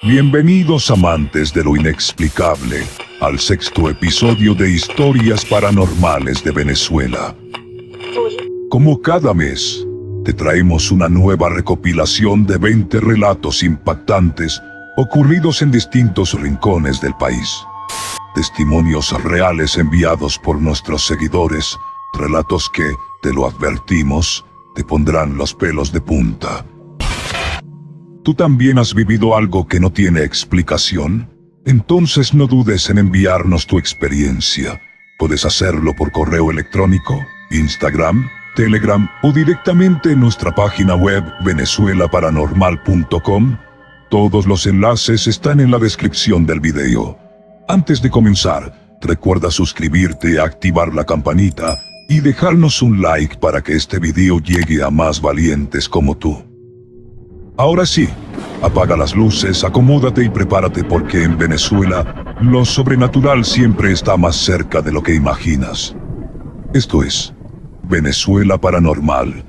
Bienvenidos amantes de lo inexplicable al sexto episodio de Historias Paranormales de Venezuela. Como cada mes, te traemos una nueva recopilación de 20 relatos impactantes ocurridos en distintos rincones del país. Testimonios reales enviados por nuestros seguidores, relatos que, te lo advertimos, te pondrán los pelos de punta. ¿Tú también has vivido algo que no tiene explicación? Entonces no dudes en enviarnos tu experiencia. Puedes hacerlo por correo electrónico, Instagram, Telegram o directamente en nuestra página web venezuelaparanormal.com. Todos los enlaces están en la descripción del video. Antes de comenzar, recuerda suscribirte, activar la campanita y dejarnos un like para que este video llegue a más valientes como tú. Ahora sí, apaga las luces, acomódate y prepárate porque en Venezuela, lo sobrenatural siempre está más cerca de lo que imaginas. Esto es Venezuela Paranormal.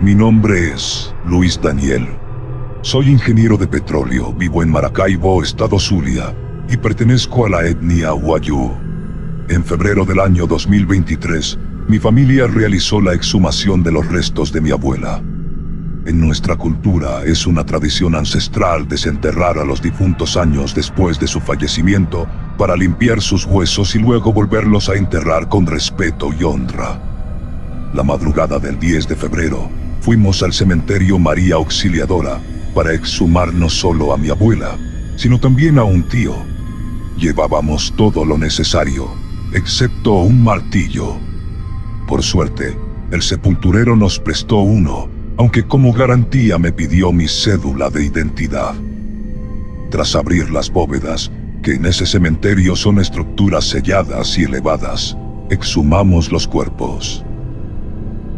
Mi nombre es Luis Daniel. Soy ingeniero de petróleo, vivo en Maracaibo, estado Zulia, y pertenezco a la etnia Wayuu. En febrero del año 2023, mi familia realizó la exhumación de los restos de mi abuela. En nuestra cultura es una tradición ancestral desenterrar a los difuntos años después de su fallecimiento para limpiar sus huesos y luego volverlos a enterrar con respeto y honra. La madrugada del 10 de febrero, fuimos al cementerio María Auxiliadora para exhumar no solo a mi abuela, sino también a un tío. Llevábamos todo lo necesario, excepto un martillo. Por suerte, el sepulturero nos prestó uno, aunque como garantía me pidió mi cédula de identidad. Tras abrir las bóvedas, que en ese cementerio son estructuras selladas y elevadas, exhumamos los cuerpos.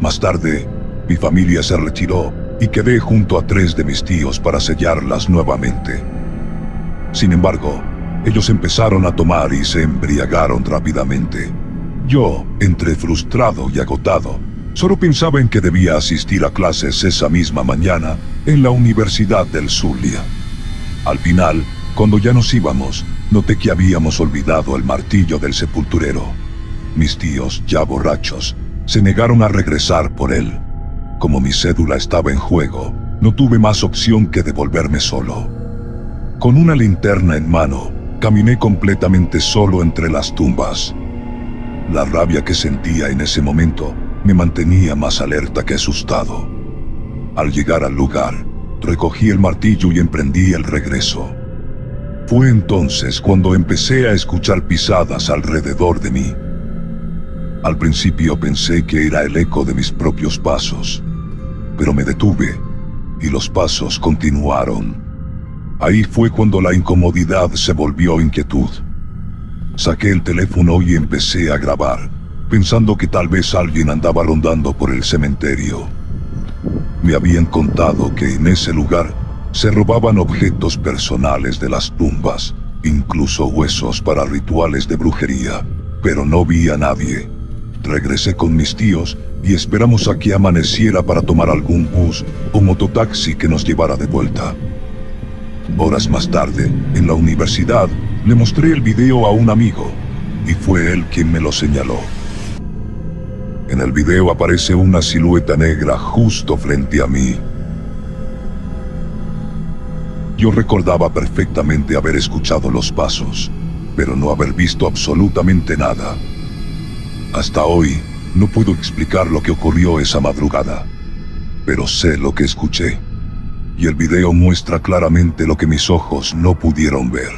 Más tarde, mi familia se retiró y quedé junto a 3 de mis tíos para sellarlas nuevamente. Sin embargo, ellos empezaron a tomar y se embriagaron rápidamente. Yo, entre frustrado y agotado, solo pensaba en que debía asistir a clases esa misma mañana en la Universidad del Zulia. Al final, cuando ya nos íbamos, noté que habíamos olvidado el martillo del sepulturero. Mis tíos, ya borrachos, se negaron a regresar por él. Como mi cédula estaba en juego, no tuve más opción que devolverme solo. Con una linterna en mano, caminé completamente solo entre las tumbas. La rabia que sentía en ese momento me mantenía más alerta que asustado. Al llegar al lugar, recogí el martillo y emprendí el regreso. Fue entonces cuando empecé a escuchar pisadas alrededor de mí. Al principio pensé que era el eco de mis propios pasos, pero me detuve y los pasos continuaron. Ahí fue cuando la incomodidad se volvió inquietud. Saqué el teléfono y empecé a grabar, pensando que tal vez alguien andaba rondando por el cementerio. Me habían contado que en ese lugar se robaban objetos personales de las tumbas, incluso huesos para rituales de brujería, pero no vi a nadie. Regresé con mis tíos y esperamos a que amaneciera para tomar algún bus o mototaxi que nos llevara de vuelta. Horas más tarde, en la universidad, le mostré el video a un amigo, y fue él quien me lo señaló. En el video aparece una silueta negra justo frente a mí. Yo recordaba perfectamente haber escuchado los pasos, pero no haber visto absolutamente nada. Hasta hoy, no puedo explicar lo que ocurrió esa madrugada, pero sé lo que escuché. Y el video muestra claramente lo que mis ojos no pudieron ver.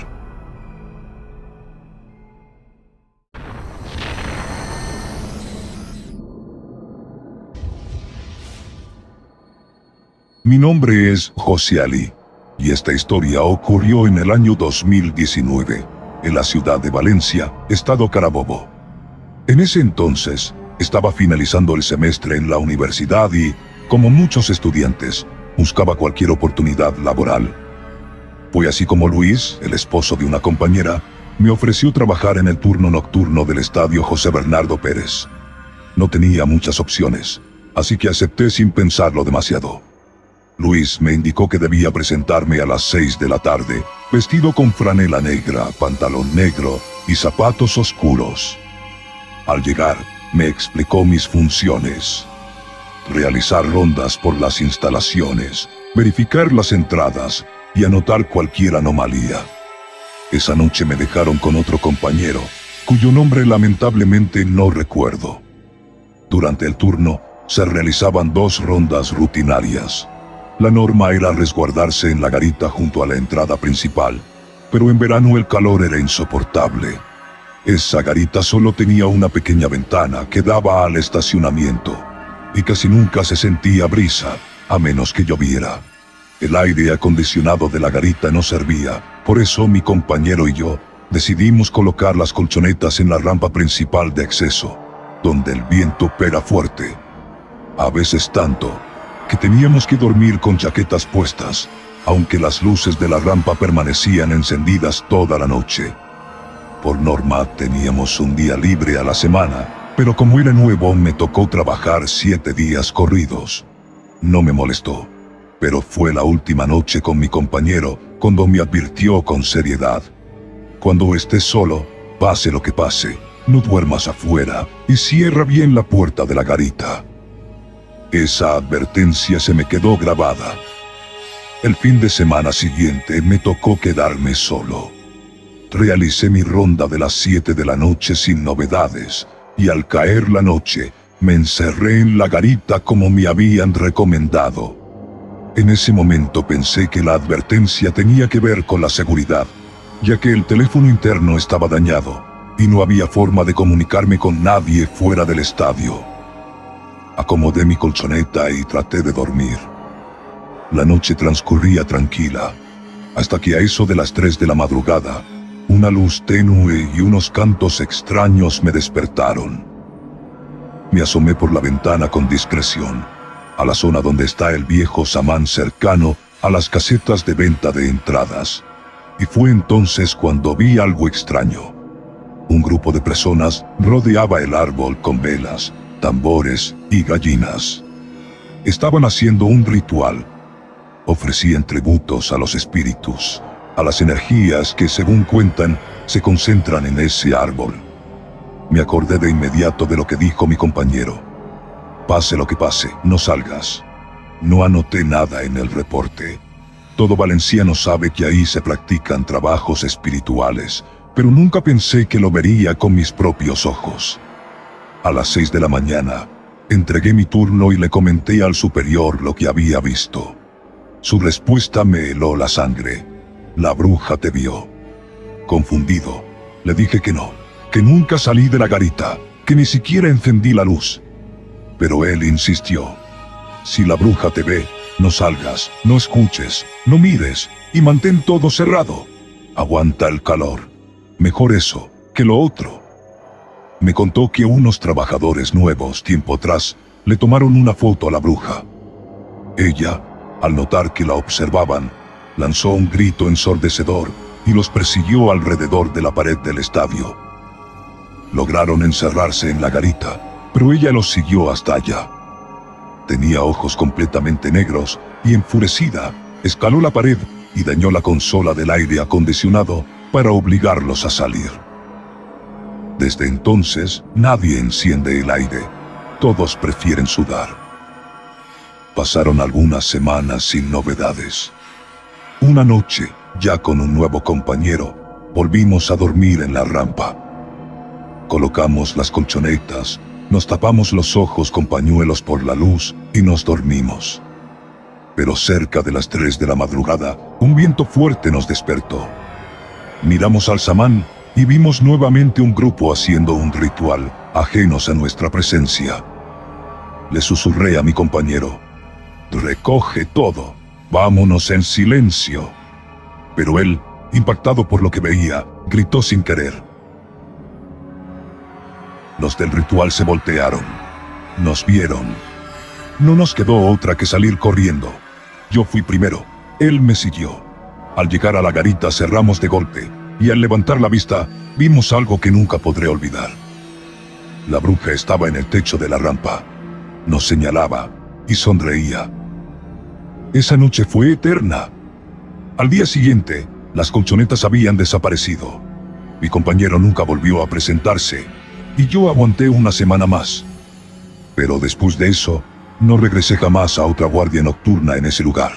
Mi nombre es José Ali, y esta historia ocurrió en el año 2019, en la ciudad de Valencia, estado Carabobo. En ese entonces, estaba finalizando el semestre en la universidad y, como muchos estudiantes, buscaba cualquier oportunidad laboral. Fue así como Luis, el esposo de una compañera, me ofreció trabajar en el turno nocturno del estadio José Bernardo Pérez. No tenía muchas opciones, así que acepté sin pensarlo demasiado. Luis me indicó que debía presentarme a las 6 de la tarde, vestido con franela negra, pantalón negro y zapatos oscuros. Al llegar, me explicó mis funciones: realizar rondas por las instalaciones, verificar las entradas y anotar cualquier anomalía. Esa noche me dejaron con otro compañero, cuyo nombre lamentablemente no recuerdo. Durante el turno, se realizaban 2 rondas rutinarias. La norma era resguardarse en la garita junto a la entrada principal, pero en verano el calor era insoportable. Esa garita solo tenía una pequeña ventana que daba al estacionamiento, y casi nunca se sentía brisa, a menos que lloviera. El aire acondicionado de la garita no servía, por eso mi compañero y yo decidimos colocar las colchonetas en la rampa principal de acceso, donde el viento pega fuerte. A veces tanto, que teníamos que dormir con chaquetas puestas, aunque las luces de la rampa permanecían encendidas toda la noche. Por norma teníamos un día libre a la semana, pero como era nuevo me tocó trabajar 7 días corridos. No me molestó, pero fue la última noche con mi compañero cuando me advirtió con seriedad: cuando estés solo, pase lo que pase, no duermas afuera y cierra bien la puerta de la garita. Esa advertencia se me quedó grabada. El fin de semana siguiente me tocó quedarme solo. Realicé mi ronda de las 7 de la noche sin novedades, y al caer la noche, me encerré en la garita como me habían recomendado. En ese momento pensé que la advertencia tenía que ver con la seguridad, ya que el teléfono interno estaba dañado, y no había forma de comunicarme con nadie fuera del estadio. Acomodé mi colchoneta y traté de dormir. La noche transcurría tranquila, hasta que a eso de las 3 de la madrugada, una luz tenue y unos cantos extraños me despertaron. Me asomé por la ventana con discreción, a la zona donde está el viejo samán cercano a las casetas de venta de entradas, y fue entonces cuando vi algo extraño. Un grupo de personas rodeaba el árbol con velas, tambores y gallinas. Estaban haciendo un ritual. Ofrecían tributos a los espíritus, a las energías que, según cuentan, se concentran en ese árbol. Me acordé de inmediato de lo que dijo mi compañero: pase lo que pase, no salgas. No anoté nada en el reporte. Todo valenciano sabe que ahí se practican trabajos espirituales, pero nunca pensé que lo vería con mis propios ojos. A las 6 de la mañana, entregué mi turno y le comenté al superior lo que había visto. Su respuesta me heló la sangre: la bruja te vio. Confundido, le dije que no, que nunca salí de la garita, que ni siquiera encendí la luz. Pero él insistió: si la bruja te ve, no salgas, no escuches, no mires, y mantén todo cerrado. Aguanta el calor. Mejor eso, que lo otro. Me contó que unos trabajadores nuevos tiempo atrás le tomaron una foto a la bruja. Ella, al notar que la observaban, lanzó un grito ensordecedor y los persiguió alrededor de la pared del estadio. Lograron encerrarse en la garita, pero ella los siguió hasta allá. Tenía ojos completamente negros y, enfurecida, escaló la pared y dañó la consola del aire acondicionado para obligarlos a salir. Desde entonces, nadie enciende el aire. Todos prefieren sudar. Pasaron algunas semanas sin novedades. Una noche, ya con un nuevo compañero, volvimos a dormir en la rampa. Colocamos las colchonetas, nos tapamos los ojos con pañuelos por la luz y nos dormimos. Pero cerca de las 3 de la madrugada, un viento fuerte nos despertó. Miramos al samán y vimos nuevamente un grupo haciendo un ritual, ajenos a nuestra presencia. Le susurré a mi compañero: recoge todo, vámonos en silencio. Pero él, impactado por lo que veía, gritó sin querer. Los del ritual se voltearon. Nos vieron. No nos quedó otra que salir corriendo. Yo fui primero, él me siguió. Al llegar a la garita cerramos de golpe, y al levantar la vista, vimos algo que nunca podré olvidar. La bruja estaba en el techo de la rampa. Nos señalaba y sonreía. Esa noche fue eterna. Al día siguiente, las colchonetas habían desaparecido. Mi compañero nunca volvió a presentarse y yo aguanté una semana más. Pero después de eso, no regresé jamás a otra guardia nocturna en ese lugar.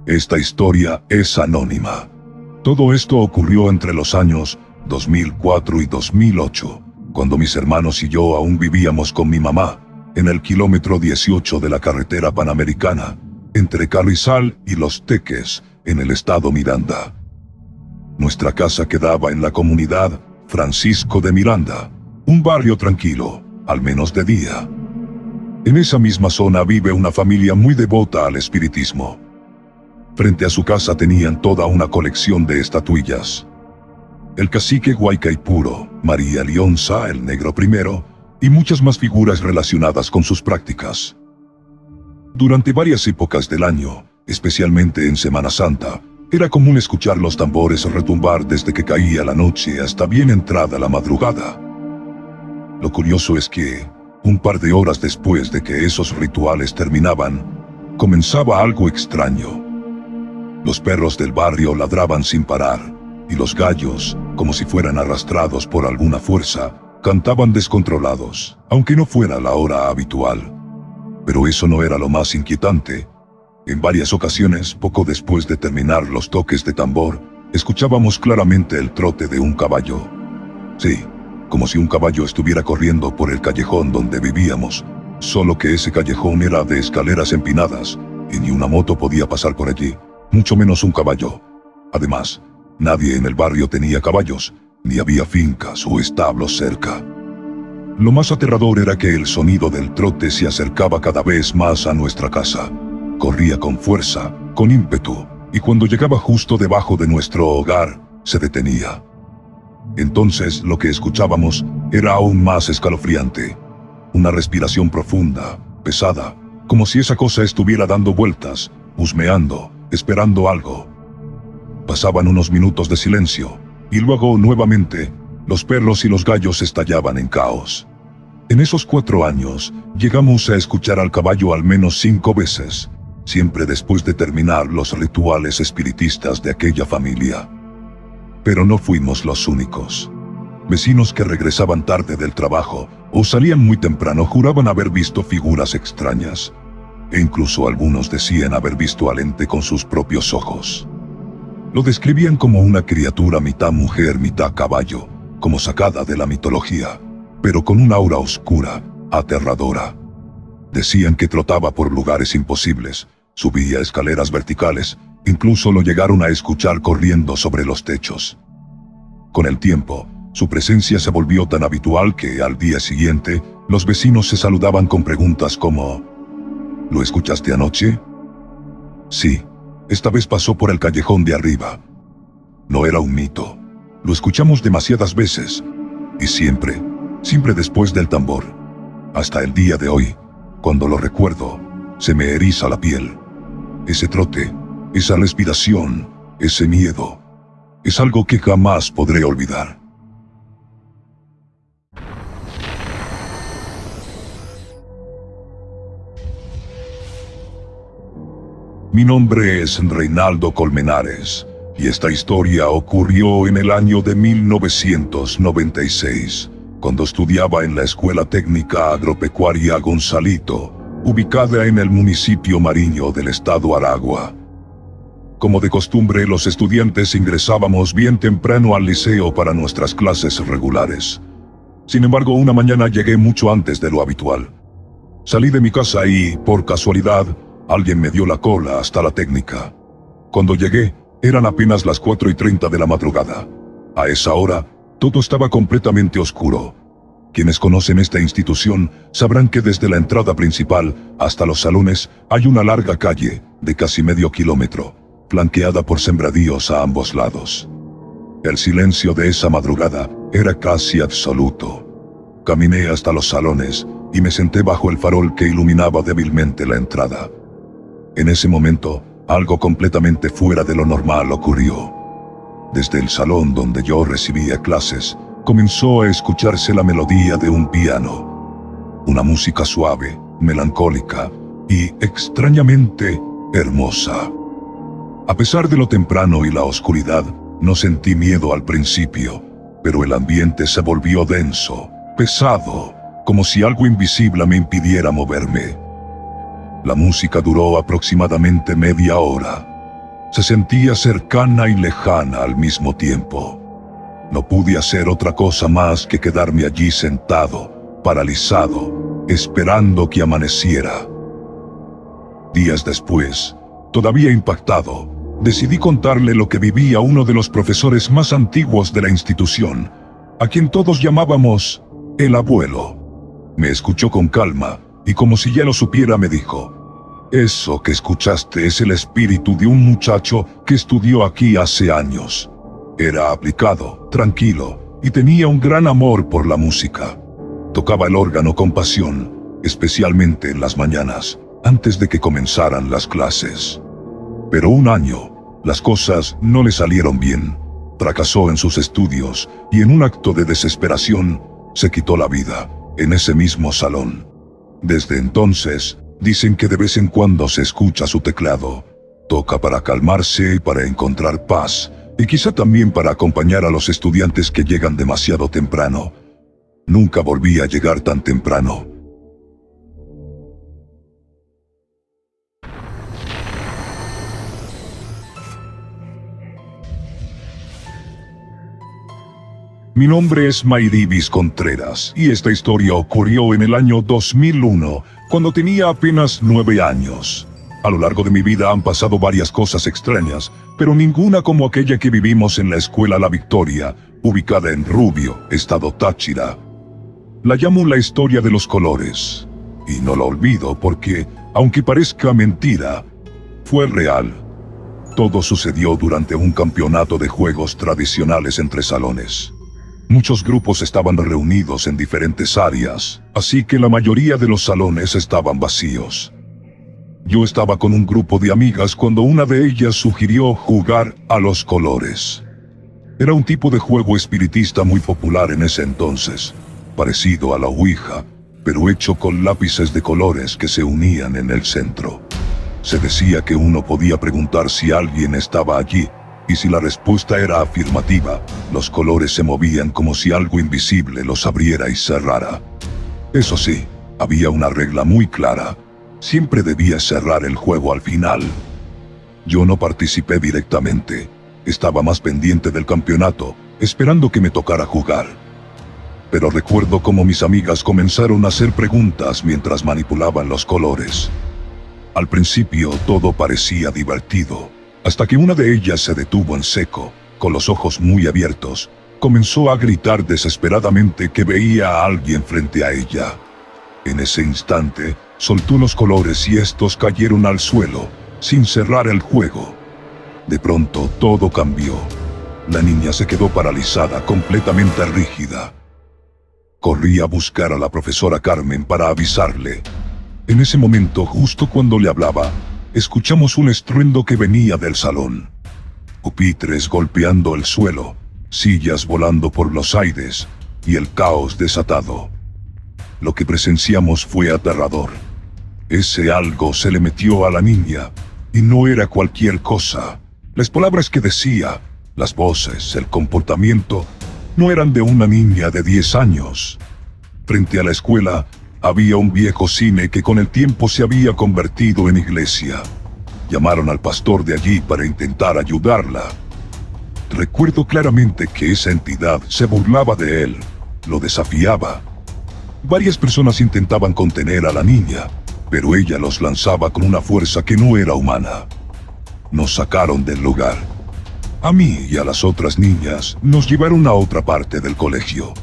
Esta historia es anónima. Todo esto ocurrió entre los años 2004 y 2008, cuando mis hermanos y yo aún vivíamos con mi mamá, en el kilómetro 18 de la carretera panamericana, entre Carrizal y Los Teques, en el estado Miranda. Nuestra casa quedaba en la comunidad Francisco de Miranda, un barrio tranquilo, al menos de día. En esa misma zona vive una familia muy devota al espiritismo. Frente a su casa tenían toda una colección de estatuillas. El cacique Guaycaipuro, María Leonza, el Negro Primero, y muchas más figuras relacionadas con sus prácticas. Durante varias épocas del año, especialmente en Semana Santa, era común escuchar los tambores retumbar desde que caía la noche hasta bien entrada la madrugada. Lo curioso es que, un par de horas después de que esos rituales terminaban, comenzaba algo extraño. Los perros del barrio ladraban sin parar, y los gallos, como si fueran arrastrados por alguna fuerza, cantaban descontrolados, aunque no fuera la hora habitual. Pero eso no era lo más inquietante. En varias ocasiones, poco después de terminar los toques de tambor, escuchábamos claramente el trote de un caballo. Sí, como si un caballo estuviera corriendo por el callejón donde vivíamos, solo que ese callejón era de escaleras empinadas, y ni una moto podía pasar por allí, mucho menos un caballo. Además, nadie en el barrio tenía caballos, ni había fincas o establos cerca. Lo más aterrador era que el sonido del trote se acercaba cada vez más a nuestra casa. Corría con fuerza, con ímpetu, y cuando llegaba justo debajo de nuestro hogar, se detenía. Entonces lo que escuchábamos era aún más escalofriante. Una respiración profunda, pesada, como si esa cosa estuviera dando vueltas, husmeando, esperando algo. Pasaban unos minutos de silencio, y luego, nuevamente, los perros y los gallos estallaban en caos. En esos 4 años, llegamos a escuchar al caballo al menos 5 veces, siempre después de terminar los rituales espiritistas de aquella familia. Pero no fuimos los únicos. Vecinos que regresaban tarde del trabajo, o salían muy temprano, juraban haber visto figuras extrañas. E incluso algunos decían haber visto al ente con sus propios ojos. Lo describían como una criatura mitad mujer, mitad caballo, como sacada de la mitología, pero con un aura oscura, aterradora. Decían que trotaba por lugares imposibles, subía escaleras verticales, incluso lo llegaron a escuchar corriendo sobre los techos. Con el tiempo, su presencia se volvió tan habitual que, al día siguiente, los vecinos se saludaban con preguntas como: ¿lo escuchaste anoche? Sí, esta vez pasó por el callejón de arriba. No era un mito. Lo escuchamos demasiadas veces. Y siempre después del tambor. Hasta el día de hoy, cuando lo recuerdo, se me eriza la piel. Ese trote, esa respiración, ese miedo, es algo que jamás podré olvidar. Mi nombre es Reinaldo Colmenares, y esta historia ocurrió en el año de 1996, cuando estudiaba en la Escuela Técnica Agropecuaria Gonzalito, ubicada en el municipio Mariño del estado Aragua. Como de costumbre, los estudiantes ingresábamos bien temprano al liceo para nuestras clases regulares. Sin embargo, una mañana llegué mucho antes de lo habitual. Salí de mi casa y, por casualidad, alguien me dio la cola hasta la técnica. Cuando llegué, eran apenas las 4:30 de la madrugada. A esa hora, todo estaba completamente oscuro. Quienes conocen esta institución sabrán que desde la entrada principal hasta los salones hay una larga calle de casi medio kilómetro, flanqueada por sembradíos a ambos lados. El silencio de esa madrugada era casi absoluto. Caminé hasta los salones y me senté bajo el farol que iluminaba débilmente la entrada. En ese momento, algo completamente fuera de lo normal ocurrió. Desde el salón donde yo recibía clases, comenzó a escucharse la melodía de un piano. Una música suave, melancólica y, extrañamente, hermosa. A pesar de lo temprano y la oscuridad, no sentí miedo al principio, pero el ambiente se volvió denso, pesado, como si algo invisible me impidiera moverme. La música duró aproximadamente media hora. Se sentía cercana y lejana al mismo tiempo. No pude hacer otra cosa más que quedarme allí sentado, paralizado, esperando que amaneciera. Días después, todavía impactado, decidí contarle lo que vivía uno de los profesores más antiguos de la institución, a quien todos llamábamos el abuelo. Me escuchó con calma, y como si ya lo supiera me dijo: «Eso que escuchaste es el espíritu de un muchacho que estudió aquí hace años. Era aplicado, tranquilo, y tenía un gran amor por la música. Tocaba el órgano con pasión, especialmente en las mañanas, antes de que comenzaran las clases. Pero un año, las cosas no le salieron bien. Fracasó en sus estudios y en un acto de desesperación, se quitó la vida, en ese mismo salón. Desde entonces, dicen que de vez en cuando se escucha su teclado. Toca para calmarse y para encontrar paz, y quizá también para acompañar a los estudiantes que llegan demasiado temprano. Nunca volví a llegar tan temprano». Mi nombre es Mayrivis Contreras, y esta historia ocurrió en el año 2001, cuando tenía apenas 9 años. A lo largo de mi vida han pasado varias cosas extrañas, pero ninguna como aquella que vivimos en la escuela La Victoria, ubicada en Rubio, estado Táchira. La llamo la historia de los colores, y no la olvido porque, aunque parezca mentira, fue real. Todo sucedió durante un campeonato de juegos tradicionales entre salones. Muchos grupos estaban reunidos en diferentes áreas, así que la mayoría de los salones estaban vacíos. Yo estaba con un grupo de amigas cuando una de ellas sugirió jugar a los colores. Era un tipo de juego espiritista muy popular en ese entonces, parecido a la Ouija, pero hecho con lápices de colores que se unían en el centro. Se decía que uno podía preguntar si alguien estaba allí, y si la respuesta era afirmativa, los colores se movían como si algo invisible los abriera y cerrara. Eso sí, había una regla muy clara: siempre debía cerrar el juego al final. Yo no participé directamente, estaba más pendiente del campeonato, esperando que me tocara jugar. Pero recuerdo cómo mis amigas comenzaron a hacer preguntas mientras manipulaban los colores. Al principio todo parecía divertido, hasta que una de ellas se detuvo en seco, con los ojos muy abiertos. Comenzó a gritar desesperadamente que veía a alguien frente a ella. En ese instante, soltó los colores y estos cayeron al suelo, sin cerrar el juego. De pronto, todo cambió. La niña se quedó paralizada, completamente rígida. Corrí a buscar a la profesora Carmen para avisarle. En ese momento, justo cuando le hablaba, escuchamos un estruendo que venía del salón. Pupitres golpeando el suelo, sillas volando por los aires, y el caos desatado. Lo que presenciamos fue aterrador. Ese algo se le metió a la niña, y no era cualquier cosa. Las palabras que decía, las voces, el comportamiento, no eran de una niña de 10 años. Frente a la escuela, había un viejo cine que con el tiempo se había convertido en iglesia. Llamaron al pastor de allí para intentar ayudarla. Recuerdo claramente que esa entidad se burlaba de él, lo desafiaba. Varias personas intentaban contener a la niña, pero ella los lanzaba con una fuerza que no era humana. Nos sacaron del lugar. A mí y a las otras niñas nos llevaron a otra parte del colegio.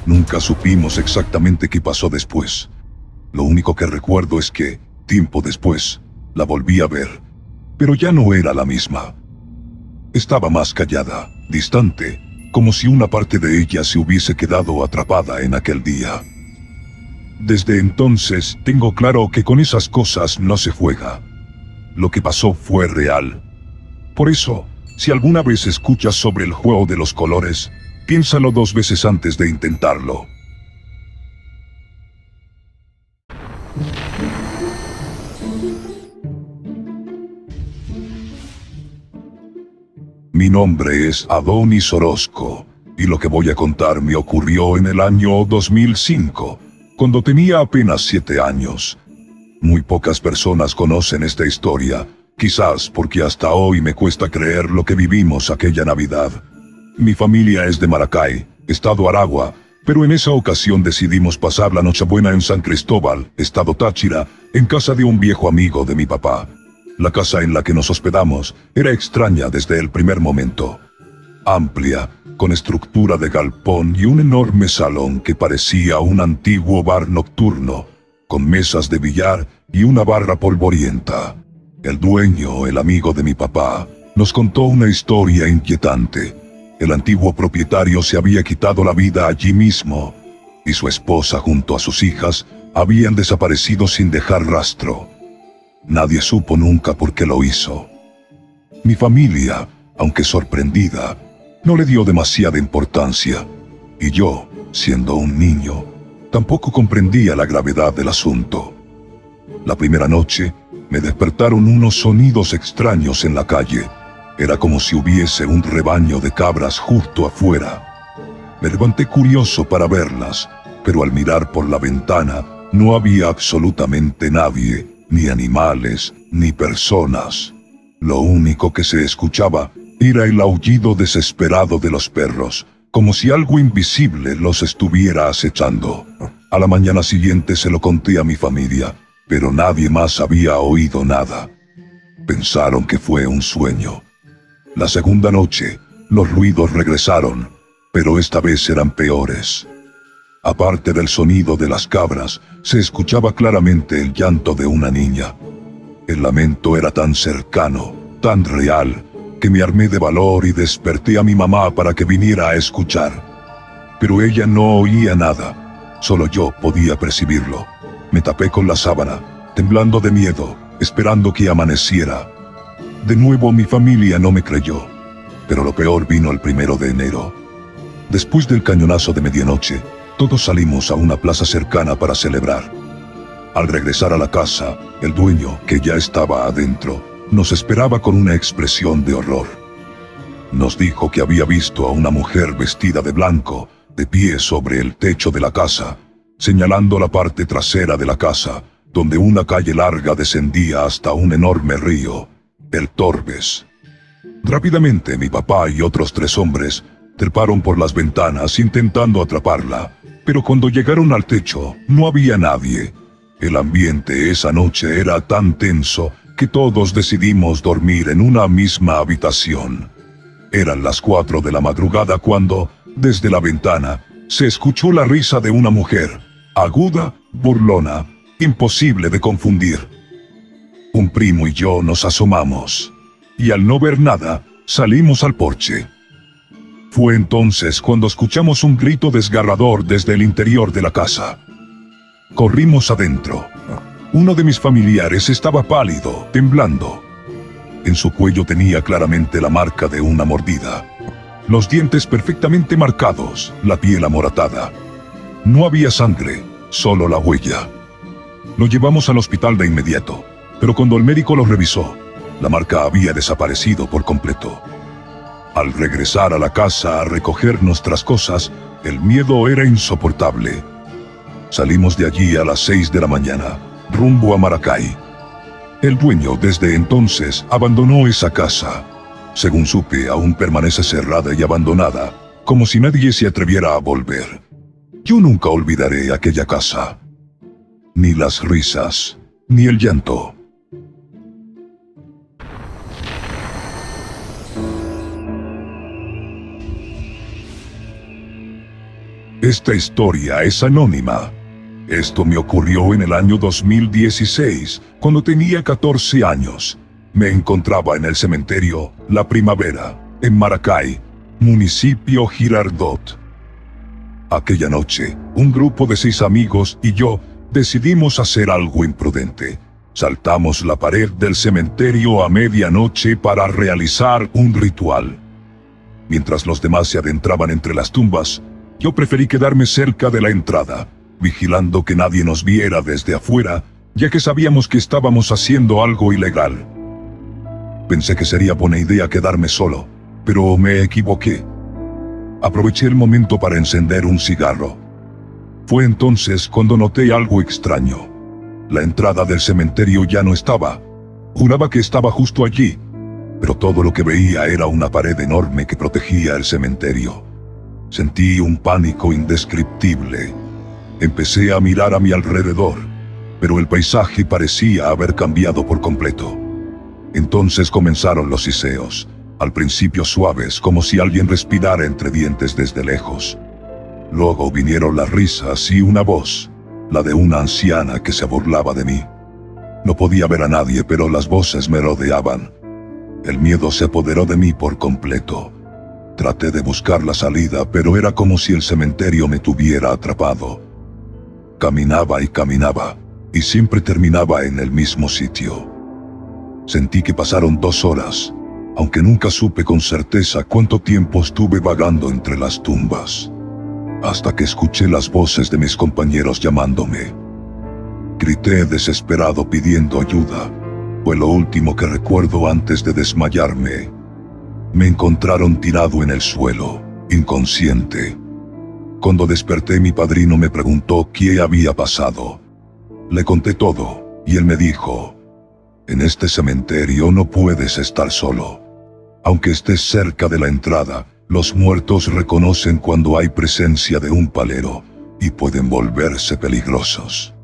Nunca supimos exactamente qué pasó después. Lo único que recuerdo es que, tiempo después, la volví a ver, pero ya no era la misma. Estaba más callada, distante, como si una parte de ella se hubiese quedado atrapada en aquel día. Desde entonces tengo claro que con esas cosas no se juega. lo que pasó fue real. Por eso, si alguna vez escuchas sobre el juego de los colores, piénsalo 2 veces antes de intentarlo. Mi nombre es Adonis Orozco, y lo que voy a contar me ocurrió en el año 2005, cuando tenía apenas 7 años. Muy pocas personas conocen esta historia, quizás porque hasta hoy me cuesta creer lo que vivimos aquella Navidad. Mi familia es de Maracay, estado Aragua, pero en esa ocasión decidimos pasar la Nochebuena en San Cristóbal, estado Táchira, en casa de un viejo amigo de mi papá. La casa en la que nos hospedamos era extraña desde el primer momento. Amplia, con estructura de galpón y un enorme salón que parecía un antiguo bar nocturno, con mesas de billar y una barra polvorienta. El dueño, el amigo de mi papá, nos contó una historia inquietante. El antiguo propietario se había quitado la vida allí mismo, y su esposa junto a sus hijas habían desaparecido sin dejar rastro. Nadie supo nunca por qué lo hizo. Mi familia, aunque sorprendida, no le dio demasiada importancia, y yo, siendo un niño, tampoco comprendía la gravedad del asunto. La primera noche, me despertaron unos sonidos extraños en la calle. Era como si hubiese un rebaño de cabras justo afuera. Me levanté curioso para verlas, pero al mirar por la ventana no había absolutamente nadie, ni animales, ni personas. Lo único que se escuchaba era el aullido desesperado de los perros, como si algo invisible los estuviera acechando. A la mañana siguiente se lo conté a mi familia, pero nadie más había oído nada. Pensaron que fue un sueño. La segunda noche, los ruidos regresaron, pero esta vez eran peores. Aparte del sonido de las cabras, se escuchaba claramente el llanto de una niña. El lamento era tan cercano, tan real, que me armé de valor y desperté a mi mamá para que viniera a escuchar. Pero ella no oía nada, solo yo podía percibirlo. Me tapé con la sábana, temblando de miedo, esperando que amaneciera. De nuevo mi familia no me creyó, pero lo peor vino el 1 de enero. Después del cañonazo de medianoche, todos salimos a una plaza cercana para celebrar. Al regresar a la casa, el dueño, que ya estaba adentro, nos esperaba con una expresión de horror. Nos dijo que había visto a una mujer vestida de blanco, de pie sobre el techo de la casa, señalando la parte trasera de la casa, donde una calle larga descendía hasta un enorme río, el Torbes. Rápidamente mi papá y otros 3 hombres treparon por las ventanas intentando atraparla, pero cuando llegaron al techo no había nadie. El ambiente esa noche era tan tenso que todos decidimos dormir en una misma habitación. Eran las 4 de la madrugada cuando, desde la ventana, se escuchó la risa de una mujer, aguda, burlona, imposible de confundir. Un primo y yo nos asomamos, y al no ver nada, salimos al porche. Fue entonces cuando escuchamos un grito desgarrador desde el interior de la casa. Corrimos adentro. Uno de mis familiares estaba pálido, temblando. En su cuello tenía claramente la marca de una mordida. Los dientes perfectamente marcados, la piel amoratada. No había sangre, solo la huella. Lo llevamos al hospital de inmediato, pero cuando el médico lo revisó, la marca había desaparecido por completo. Al regresar a la casa a recoger nuestras cosas, el miedo era insoportable. Salimos de allí a las 6 de la mañana, rumbo a Maracay. El dueño desde entonces abandonó esa casa. Según supe, aún permanece cerrada y abandonada, como si nadie se atreviera a volver. Yo nunca olvidaré aquella casa. Ni las risas, ni el llanto. Esta historia es anónima. Esto me ocurrió en el año 2016, cuando tenía 14 años. Me encontraba en el cementerio La Primavera, en Maracay, municipio Girardot. Aquella noche, un grupo de 6 amigos y yo decidimos hacer algo imprudente. Saltamos la pared del cementerio a medianoche para realizar un ritual. Mientras los demás se adentraban entre las tumbas, yo preferí quedarme cerca de la entrada, vigilando que nadie nos viera desde afuera, ya que sabíamos que estábamos haciendo algo ilegal. Pensé que sería buena idea quedarme solo, pero me equivoqué. Aproveché el momento para encender un cigarro. Fue entonces cuando noté algo extraño. La entrada del cementerio ya no estaba. Juraba que estaba justo allí, pero todo lo que veía era una pared enorme que protegía el cementerio. Sentí un pánico indescriptible. Empecé a mirar a mi alrededor, pero el paisaje parecía haber cambiado por completo. Entonces comenzaron los siseos, al principio suaves, como si alguien respirara entre dientes desde lejos. Luego vinieron las risas y una voz, la de una anciana que se burlaba de mí. No podía ver a nadie, pero las voces me rodeaban. El miedo se apoderó de mí por completo. Traté de buscar la salida, pero era como si el cementerio me tuviera atrapado. Caminaba y caminaba, y siempre terminaba en el mismo sitio. Sentí que pasaron 2 horas, aunque nunca supe con certeza cuánto tiempo estuve vagando entre las tumbas, hasta que escuché las voces de mis compañeros llamándome. Grité desesperado pidiendo ayuda. Fue lo último que recuerdo antes de desmayarme. Me encontraron tirado en el suelo, inconsciente. Cuando desperté, mi padrino me preguntó qué había pasado. Le conté todo, y él me dijo: en este cementerio no puedes estar solo. Aunque estés cerca de la entrada, los muertos reconocen cuando hay presencia de un palero, y pueden volverse peligrosos.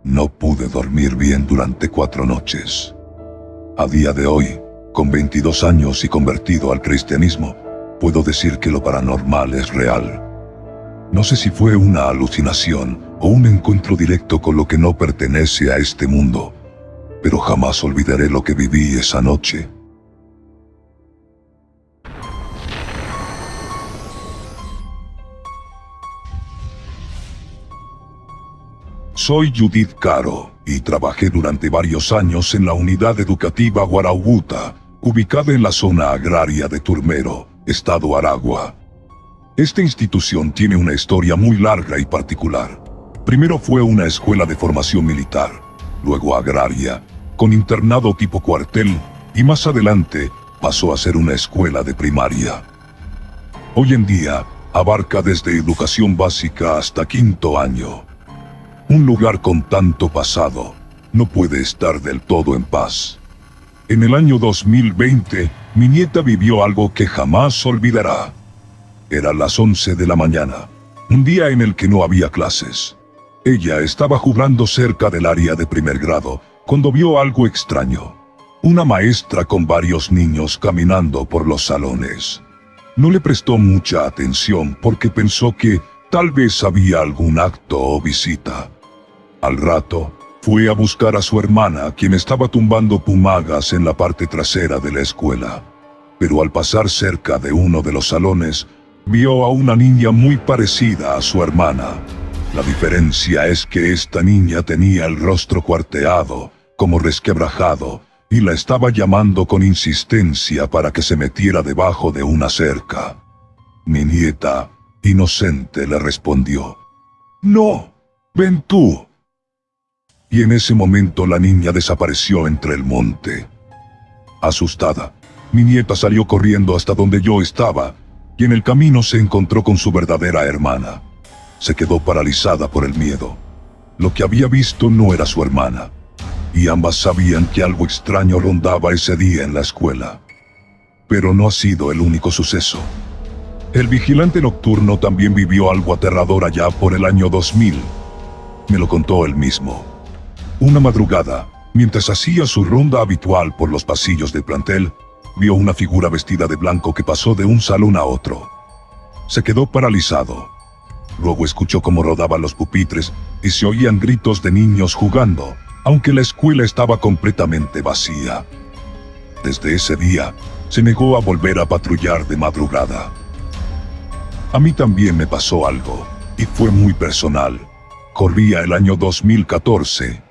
No pude dormir bien durante 4 noches. A día de hoy, con 22 años y convertido al cristianismo, puedo decir que lo paranormal es real. No sé si fue una alucinación o un encuentro directo con lo que no pertenece a este mundo, pero jamás olvidaré lo que viví esa noche. Soy Judith Caro y trabajé durante varios años en la Unidad Educativa Guaraúguta, ubicada en la zona agraria de Turmero, Estado Aragua. Esta institución tiene una historia muy larga y particular. Primero fue una escuela de formación militar, luego agraria, con internado tipo cuartel, y más adelante pasó a ser una escuela de primaria. Hoy en día abarca desde educación básica hasta 5º año. Un lugar con tanto pasado no puede estar del todo en paz. En el año 2020, mi nieta vivió algo que jamás olvidará. Eran las 11 de la mañana, un día en el que no había clases. Ella estaba jugando cerca del área de primer grado cuando vio algo extraño. Una maestra con varios niños caminando por los salones. No le prestó mucha atención porque pensó que tal vez había algún acto o visita. Al rato, fue a buscar a su hermana, quien estaba tumbando pumagas en la parte trasera de la escuela. Pero al pasar cerca de uno de los salones, vio a una niña muy parecida a su hermana. La diferencia es que esta niña tenía el rostro cuarteado, como resquebrajado, y la estaba llamando con insistencia para que se metiera debajo de una cerca. Mi nieta, inocente, le respondió: «No, ven tú». Y en ese momento la niña desapareció entre el monte. Asustada, mi nieta salió corriendo hasta donde yo estaba, y en el camino se encontró con su verdadera hermana. Se quedó paralizada por el miedo. Lo que había visto no era su hermana, y ambas sabían que algo extraño rondaba ese día en la escuela. Pero no ha sido el único suceso. El vigilante nocturno también vivió algo aterrador allá por el año 2000. Me lo contó él mismo. Una madrugada, mientras hacía su ronda habitual por los pasillos del plantel, vio una figura vestida de blanco que pasó de un salón a otro. Se quedó paralizado. Luego escuchó cómo rodaban los pupitres y se oían gritos de niños jugando, aunque la escuela estaba completamente vacía. Desde ese día, se negó a volver a patrullar de madrugada. A mí también me pasó algo, y fue muy personal. Corría el año 2014.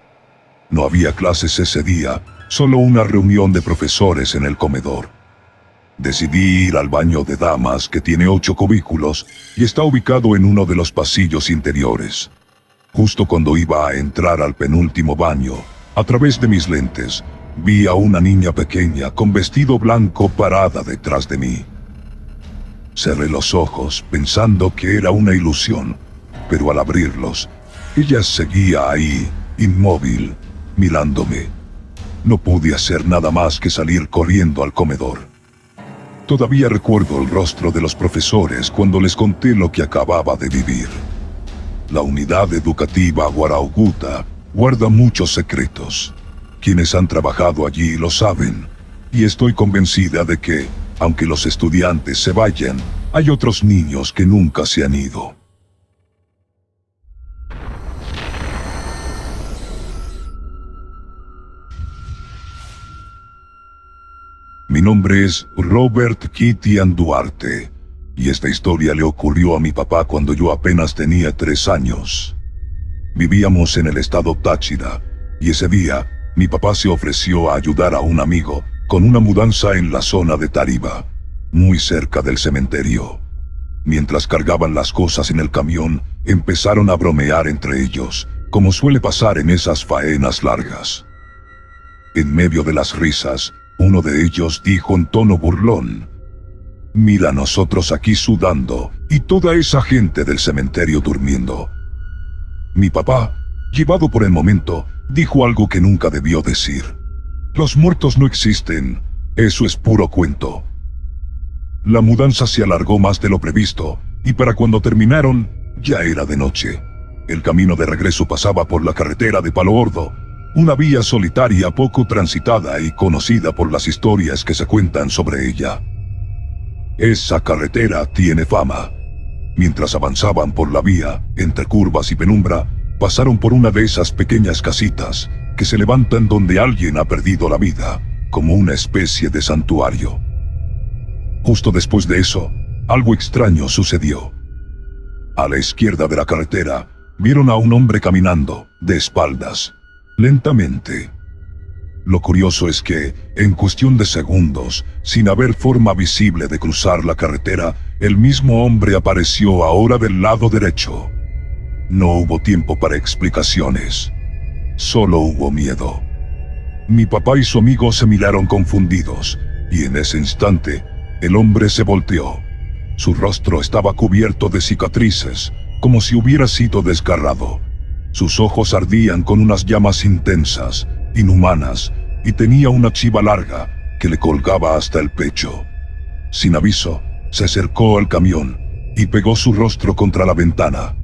No había clases ese día, solo una reunión de profesores en el comedor. Decidí ir al baño de damas, que tiene 8 cubículos y está ubicado en uno de los pasillos interiores. Justo cuando iba a entrar al penúltimo baño, a través de mis lentes, vi a una niña pequeña con vestido blanco parada detrás de mí. Cerré los ojos pensando que era una ilusión, pero al abrirlos, ella seguía ahí, inmóvil, mirándome. No pude hacer nada más que salir corriendo al comedor. Todavía recuerdo el rostro de los profesores cuando les conté lo que acababa de vivir. La unidad educativa Guarauguta guarda muchos secretos. Quienes han trabajado allí lo saben, y estoy convencida de que, aunque los estudiantes se vayan, hay otros niños que nunca se han ido. Mi nombre es Robert Kitian Duarte, y esta historia le ocurrió a mi papá cuando yo apenas tenía 3 años. Vivíamos en el estado Táchira, y ese día, mi papá se ofreció a ayudar a un amigo con una mudanza en la zona de Tariba, muy cerca del cementerio. Mientras cargaban las cosas en el camión, empezaron a bromear entre ellos, como suele pasar en esas faenas largas. En medio de las risas, uno de ellos dijo en tono burlón: «Mira, nosotros aquí sudando, y toda esa gente del cementerio durmiendo». Mi papá, llevado por el momento, dijo algo que nunca debió decir: «Los muertos no existen, eso es puro cuento». La mudanza se alargó más de lo previsto, y para cuando terminaron, ya era de noche. El camino de regreso pasaba por la carretera de Palo Gordo, una vía solitaria poco transitada y conocida por las historias que se cuentan sobre ella. Esa carretera tiene fama. Mientras avanzaban por la vía, entre curvas y penumbra, pasaron por una de esas pequeñas casitas que se levantan donde alguien ha perdido la vida, como una especie de santuario. Justo después de eso, algo extraño sucedió. A la izquierda de la carretera, vieron a un hombre caminando, de espaldas, lentamente. Lo curioso es que, en cuestión de segundos, sin haber forma visible de cruzar la carretera, el mismo hombre apareció ahora del lado derecho. No hubo tiempo para explicaciones. Solo hubo miedo. Mi papá y su amigo se miraron confundidos, y en ese instante, el hombre se volteó. Su rostro estaba cubierto de cicatrices, como si hubiera sido desgarrado. Sus ojos ardían con unas llamas intensas, inhumanas, y tenía una chiva larga que le colgaba hasta el pecho. Sin aviso, se acercó al camión y pegó su rostro contra la ventana.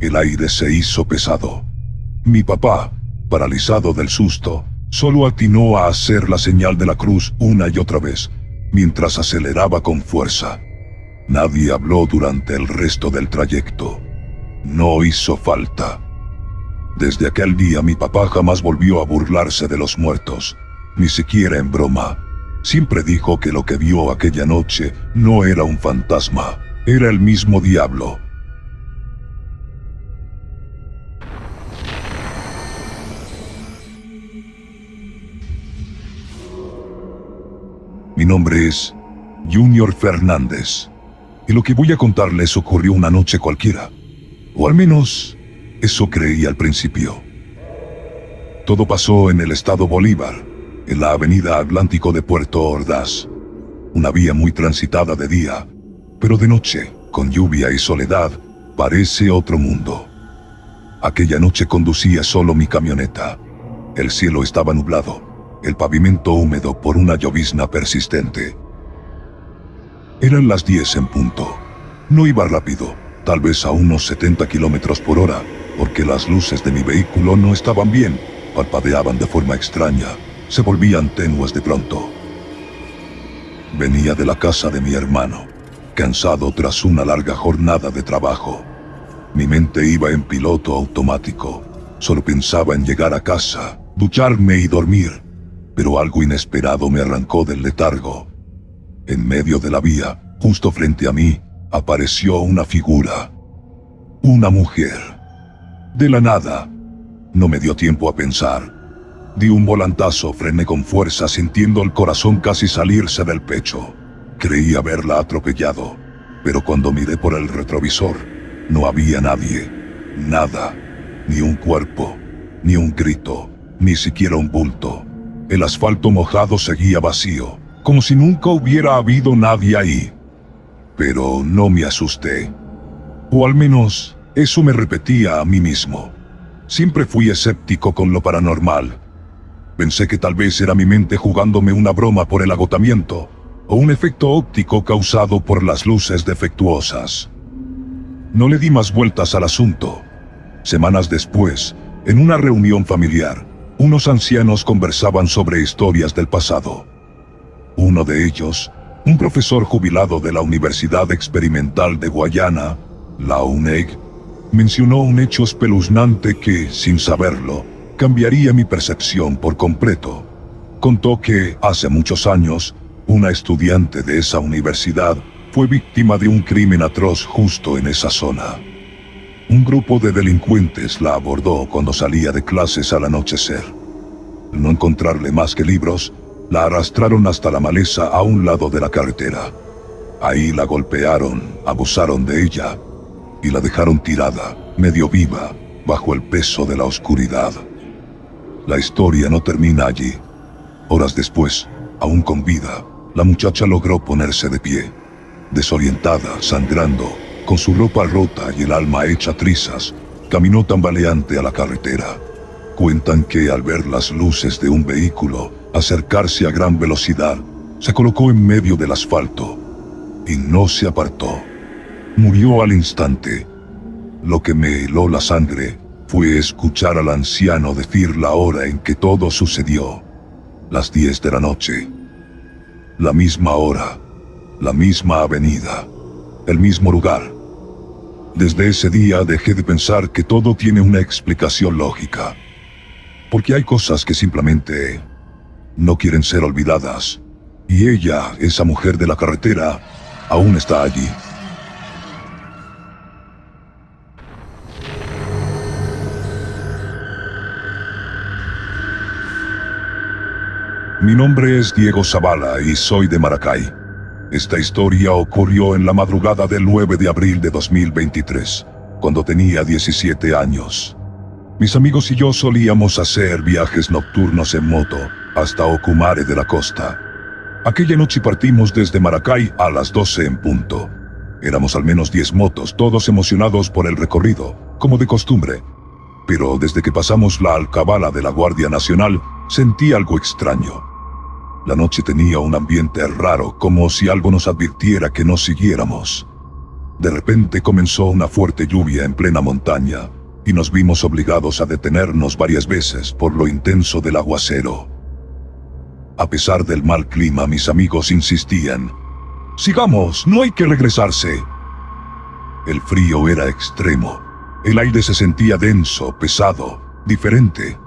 El aire se hizo pesado. Mi papá, paralizado del susto, solo atinó a hacer la señal de la cruz una y otra vez, mientras aceleraba con fuerza. Nadie habló durante el resto del trayecto. No hizo falta. Desde aquel día mi papá jamás volvió a burlarse de los muertos, ni siquiera en broma. Siempre dijo que lo que vio aquella noche no era un fantasma, era el mismo diablo. Mi nombre es Junior Fernández, y lo que voy a contarles ocurrió una noche cualquiera, o al menos eso creí al principio. Todo pasó en el estado Bolívar, en la avenida Atlántico de Puerto Ordaz, una vía muy transitada de día, pero de noche, con lluvia y soledad, parece otro mundo. Aquella noche conducía solo mi camioneta. El cielo estaba nublado, el pavimento húmedo por una llovizna persistente. Eran las 10 en punto. No iba rápido, tal vez a unos 70 kilómetros por hora, porque las luces de mi vehículo no estaban bien, parpadeaban de forma extraña, se volvían tenues de pronto. Venía de la casa de mi hermano, cansado tras una larga jornada de trabajo. Mi mente iba en piloto automático, solo pensaba en llegar a casa, ducharme y dormir, pero algo inesperado me arrancó del letargo. En medio de la vía, justo frente a mí, apareció una figura. Una mujer. De la nada. No me dio tiempo a pensar. Di un volantazo, frené con fuerza, sintiendo el corazón casi salirse del pecho. Creí haberla atropellado, pero cuando miré por el retrovisor, no había nadie, nada, ni un cuerpo, ni un grito, ni siquiera un bulto. El asfalto mojado seguía vacío, como si nunca hubiera habido nadie ahí. Pero no me asusté. O al menos, eso me repetía a mí mismo. Siempre fui escéptico con lo paranormal. Pensé que tal vez era mi mente jugándome una broma por el agotamiento, o un efecto óptico causado por las luces defectuosas. No le di más vueltas al asunto. Semanas después, en una reunión familiar, unos ancianos conversaban sobre historias del pasado. Uno de ellos, un profesor jubilado de la Universidad Experimental de Guayana, la UNEG, mencionó un hecho espeluznante que, sin saberlo, cambiaría mi percepción por completo. Contó que, hace muchos años, una estudiante de esa universidad fue víctima de un crimen atroz justo en esa zona. Un grupo de delincuentes la abordó cuando salía de clases al anochecer. Al no encontrarle más que libros, la arrastraron hasta la maleza a un lado de la carretera. Ahí la golpearon, abusaron de ella y la dejaron tirada, medio viva, bajo el peso de la oscuridad. La historia no termina allí. Horas después, aún con vida, la muchacha logró ponerse de pie. Desorientada, sangrando, con su ropa rota y el alma hecha trizas, caminó tambaleante a la carretera. Cuentan que al ver las luces de un vehículo acercarse a gran velocidad, se colocó en medio del asfalto y no se apartó. Murió al instante. Lo que me heló la sangre fue escuchar al anciano decir la hora en que todo sucedió. Las 10 de la noche. La misma hora, la misma avenida, el mismo lugar. Desde ese día dejé de pensar que todo tiene una explicación lógica. Porque hay cosas que simplemente no quieren ser olvidadas. Y ella, esa mujer de la carretera, aún está allí. Mi nombre es Diego Zavala y soy de Maracay. Esta historia ocurrió en la madrugada del 9 de abril de 2023, cuando tenía 17 años. Mis amigos y yo solíamos hacer viajes nocturnos en moto hasta Ocumare de la Costa. Aquella noche partimos desde Maracay a las 12 en punto. Éramos al menos 10 motos, todos emocionados por el recorrido, como de costumbre. Pero desde que pasamos la alcabala de la Guardia Nacional, sentí algo extraño. La noche tenía un ambiente raro, como si algo nos advirtiera que no siguiéramos. De repente comenzó una fuerte lluvia en plena montaña, y nos vimos obligados a detenernos varias veces por lo intenso del aguacero. A pesar del mal clima, mis amigos insistían: «Sigamos, no hay que regresarse». El frío era extremo. El aire se sentía denso, pesado, diferente.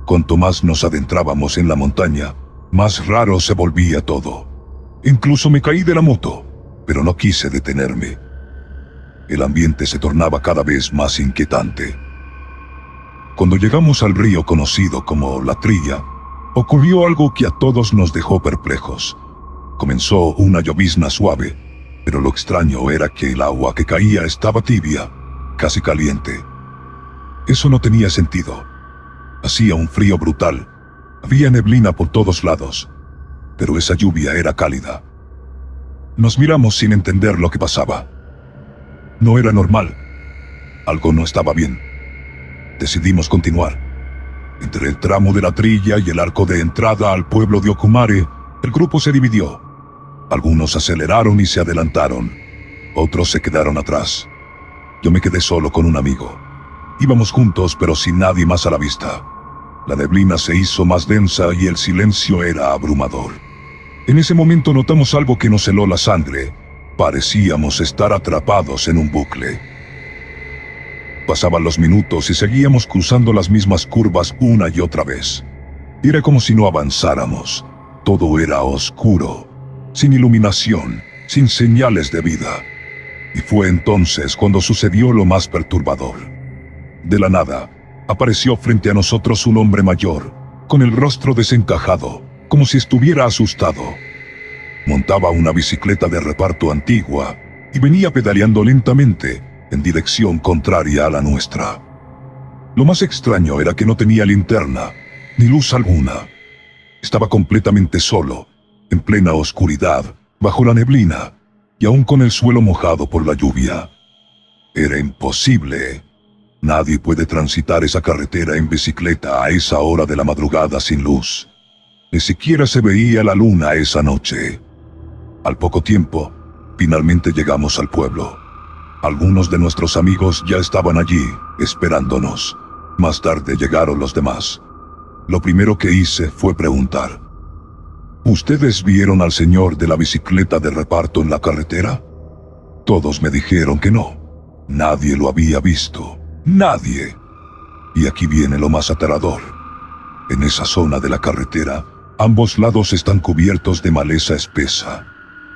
Cuanto más nos adentrábamos en la montaña, más raro se volvía todo. Incluso me caí de la moto, pero no quise detenerme. El ambiente se tornaba cada vez más inquietante. Cuando llegamos al río conocido como La Trilla, ocurrió algo que a todos nos dejó perplejos. Comenzó una llovizna suave, pero lo extraño era que el agua que caía estaba tibia, casi caliente. Eso no tenía sentido. Hacía un frío brutal. Había neblina por todos lados, pero esa lluvia era cálida. Nos miramos sin entender lo que pasaba. No era normal. Algo no estaba bien. Decidimos continuar. Entre el tramo de La Trilla y el arco de entrada al pueblo de Ocumare, el grupo se dividió. Algunos aceleraron y se adelantaron. Otros se quedaron atrás. Yo me quedé solo con un amigo. Íbamos juntos, pero sin nadie más a la vista. La neblina se hizo más densa y el silencio era abrumador. En ese momento notamos algo que nos heló la sangre. Parecíamos estar atrapados en un bucle. Pasaban los minutos y seguíamos cruzando las mismas curvas una y otra vez. Era como si no avanzáramos. Todo era oscuro, sin iluminación, sin señales de vida. Y fue entonces cuando sucedió lo más perturbador. De la nada, apareció frente a nosotros un hombre mayor, con el rostro desencajado, como si estuviera asustado. Montaba una bicicleta de reparto antigua y venía pedaleando lentamente en dirección contraria a la nuestra. Lo más extraño era que no tenía linterna, ni luz alguna. Estaba completamente solo, en plena oscuridad, bajo la neblina, y aún con el suelo mojado por la lluvia. Era imposible. Nadie puede transitar esa carretera en bicicleta a esa hora de la madrugada sin luz. Ni siquiera se veía la luna esa noche. Al poco tiempo, finalmente llegamos al pueblo. Algunos de nuestros amigos ya estaban allí, esperándonos. Más tarde llegaron los demás. Lo primero que hice fue preguntar: ¿ustedes vieron al señor de la bicicleta de reparto en la carretera? Todos me dijeron que no. Nadie lo había visto. Nadie. Y aquí viene lo más aterrador. En esa zona de la carretera, ambos lados están cubiertos de maleza espesa.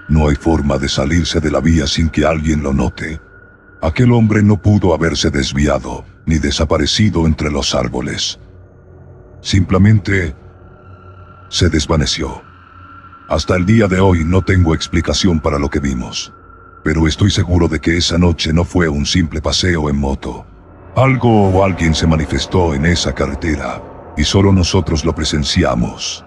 No hay forma de salirse de la vía sin que alguien lo note. Aquel hombre no pudo haberse desviado ni desaparecido entre los árboles. Simplemente se desvaneció. Hasta el día de hoy no tengo explicación para lo que vimos, pero estoy seguro de que esa noche no fue un simple paseo en moto. Algo o alguien se manifestó en esa carretera y solo nosotros lo presenciamos.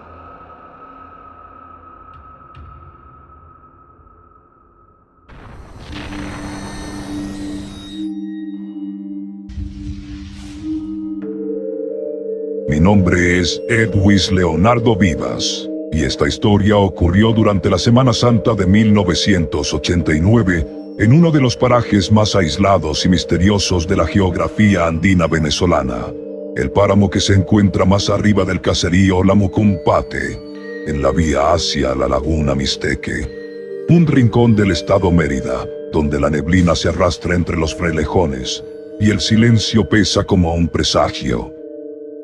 Mi nombre es Edwis Leonardo Vivas, y esta historia ocurrió durante la Semana Santa de 1989 en uno de los parajes más aislados y misteriosos de la geografía andina venezolana, el páramo que se encuentra más arriba del caserío La Mucumpate, en la vía hacia la laguna Mixteque, un rincón del estado Mérida, donde la neblina se arrastra entre los frailejones y el silencio pesa como un presagio.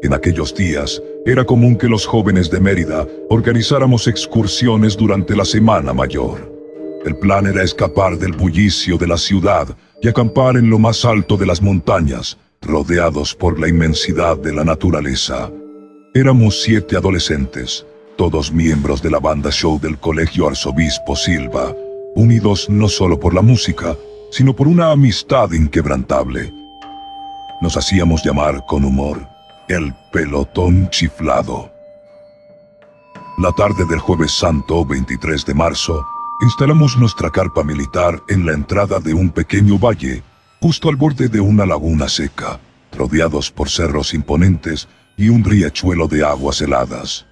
En aquellos días, era común que los jóvenes de Mérida organizáramos excursiones durante la Semana Mayor. El plan era escapar del bullicio de la ciudad y acampar en lo más alto de las montañas, rodeados por la inmensidad de la naturaleza. Éramos 7 adolescentes, todos miembros de la banda show del Colegio Arzobispo Silva, unidos no solo por la música, sino por una amistad inquebrantable. Nos hacíamos llamar con humor el pelotón chiflado. La tarde del Jueves Santo, 23 de marzo, instalamos nuestra carpa militar en la entrada de un pequeño valle, justo al borde de una laguna seca, rodeados por cerros imponentes y un riachuelo de aguas heladas.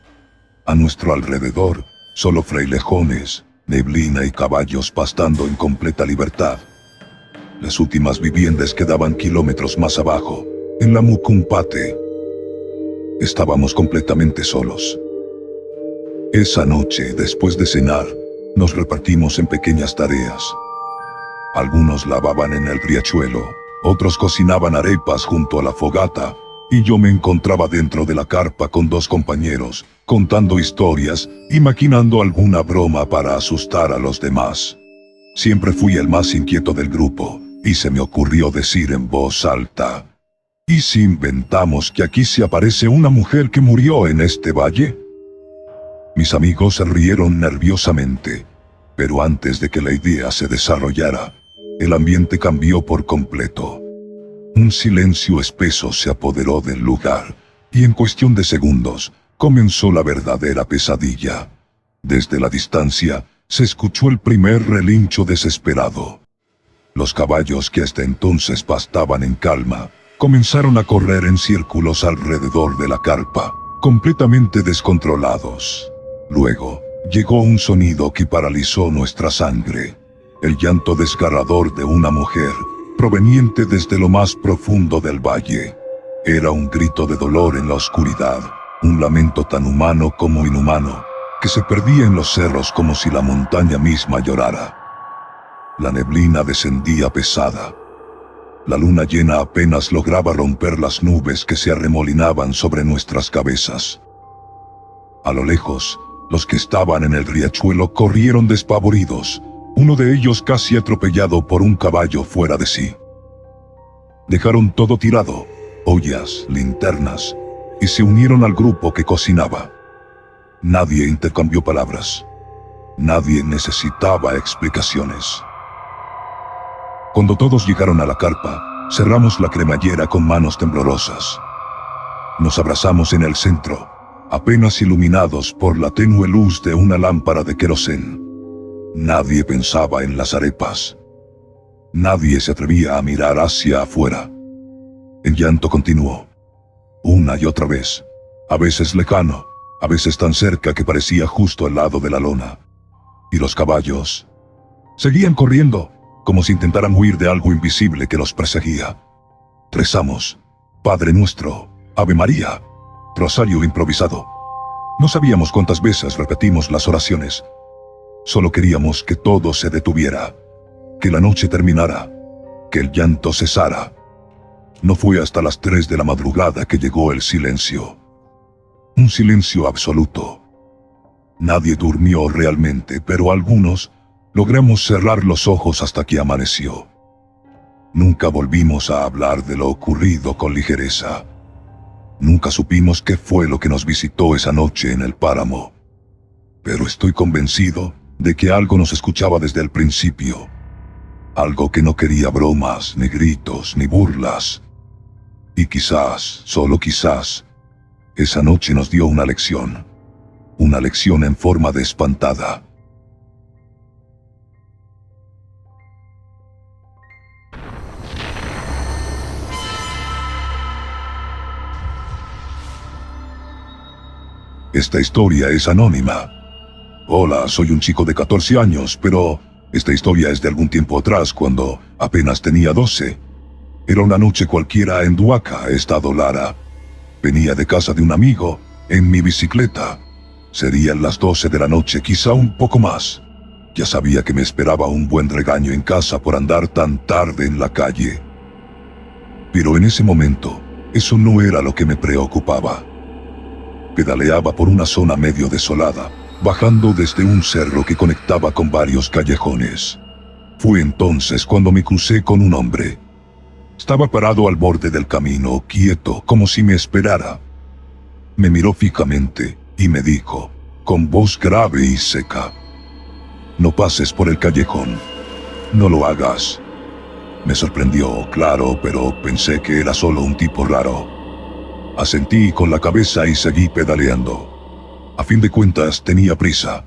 A nuestro alrededor, solo frailejones, neblina y caballos pastando en completa libertad. Las últimas viviendas quedaban kilómetros más abajo, en la Mucumpate. Estábamos completamente solos. Esa noche, después de cenar, nos repartimos en pequeñas tareas. Algunos lavaban en el riachuelo, otros cocinaban arepas junto a la fogata, y yo me encontraba dentro de la carpa con 2 compañeros, contando historias y maquinando alguna broma para asustar a los demás. Siempre fui el más inquieto del grupo, y se me ocurrió decir en voz alta: ¿y si inventamos que aquí se aparece una mujer que murió en este valle? Mis amigos se rieron nerviosamente, pero antes de que la idea se desarrollara, el ambiente cambió por completo. Un silencio espeso se apoderó del lugar, y en cuestión de segundos, comenzó la verdadera pesadilla. Desde la distancia, se escuchó el primer relincho desesperado. Los caballos que hasta entonces pastaban en calma, comenzaron a correr en círculos alrededor de la carpa, completamente descontrolados. Luego, llegó un sonido que paralizó nuestra sangre: el llanto desgarrador de una mujer, proveniente desde lo más profundo del valle. Era un grito de dolor en la oscuridad, un lamento tan humano como inhumano, que se perdía en los cerros como si la montaña misma llorara. La neblina descendía pesada. La luna llena apenas lograba romper las nubes que se arremolinaban sobre nuestras cabezas. A lo lejos, los que estaban en el riachuelo corrieron despavoridos, uno de ellos casi atropellado por un caballo fuera de sí. Dejaron todo tirado, ollas, linternas, y se unieron al grupo que cocinaba. Nadie intercambió palabras. Nadie necesitaba explicaciones. Cuando todos llegaron a la carpa, cerramos la cremallera con manos temblorosas. Nos abrazamos en el centro, apenas iluminados por la tenue luz de una lámpara de querosén. Nadie pensaba en las arepas. Nadie se atrevía a mirar hacia afuera. El llanto continuó, una y otra vez, a veces lejano, a veces tan cerca que parecía justo al lado de la lona. Y los caballos seguían corriendo, como si intentaran huir de algo invisible que los perseguía. Rezamos, Padre Nuestro, Ave María, rosario improvisado. No sabíamos cuántas veces repetimos las oraciones. Solo queríamos que todo se detuviera, que la noche terminara, que el llanto cesara. No fue hasta las 3 de la madrugada que llegó el silencio. Un silencio absoluto. Nadie durmió realmente, pero algunos logramos cerrar los ojos hasta que amaneció. Nunca volvimos a hablar de lo ocurrido con ligereza. Nunca supimos qué fue lo que nos visitó esa noche en el páramo. Pero estoy convencido de que algo nos escuchaba desde el principio. Algo que no quería bromas, ni gritos, ni burlas. Y quizás, solo quizás, esa noche nos dio una lección. Una lección en forma de espantada. Esta historia es anónima. Hola, soy un chico de 14 años, pero esta historia es de algún tiempo atrás, cuando apenas tenía 12. Era una noche cualquiera en Duaca, estado Lara. Venía de casa de un amigo, en mi bicicleta. Serían las 12 de la noche, quizá un poco más. Ya sabía que me esperaba un buen regaño en casa por andar tan tarde en la calle. Pero en ese momento, eso no era lo que me preocupaba. Pedaleaba por una zona medio desolada, bajando desde un cerro que conectaba con varios callejones. Fue entonces cuando me crucé con un hombre. Estaba parado al borde del camino, quieto, como si me esperara. Me miró fijamente y me dijo, con voz grave y seca: no pases por el callejón. No lo hagas. Me sorprendió, claro, pero pensé que era solo un tipo raro. Asentí con la cabeza y seguí pedaleando. A fin de cuentas, tenía prisa.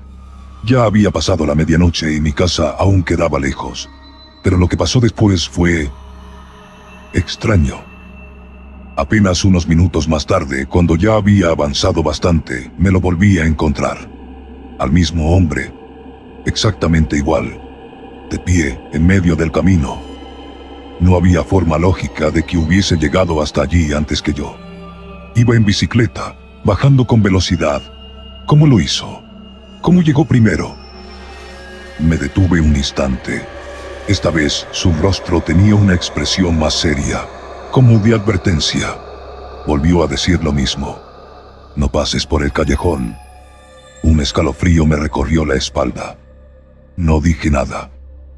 Ya había pasado la medianoche y mi casa aún quedaba lejos. Pero lo que pasó después fue extraño. Apenas unos minutos más tarde, cuando ya había avanzado bastante, me lo volví a encontrar. Al mismo hombre, exactamente igual, de pie, en medio del camino. No había forma lógica de que hubiese llegado hasta allí antes que yo. Iba en bicicleta, bajando con velocidad. ¿Cómo lo hizo? ¿Cómo llegó primero? Me detuve un instante. Esta vez su rostro tenía una expresión más seria, como de advertencia. Volvió a decir lo mismo: no pases por el callejón. Un escalofrío me recorrió la espalda. No dije nada,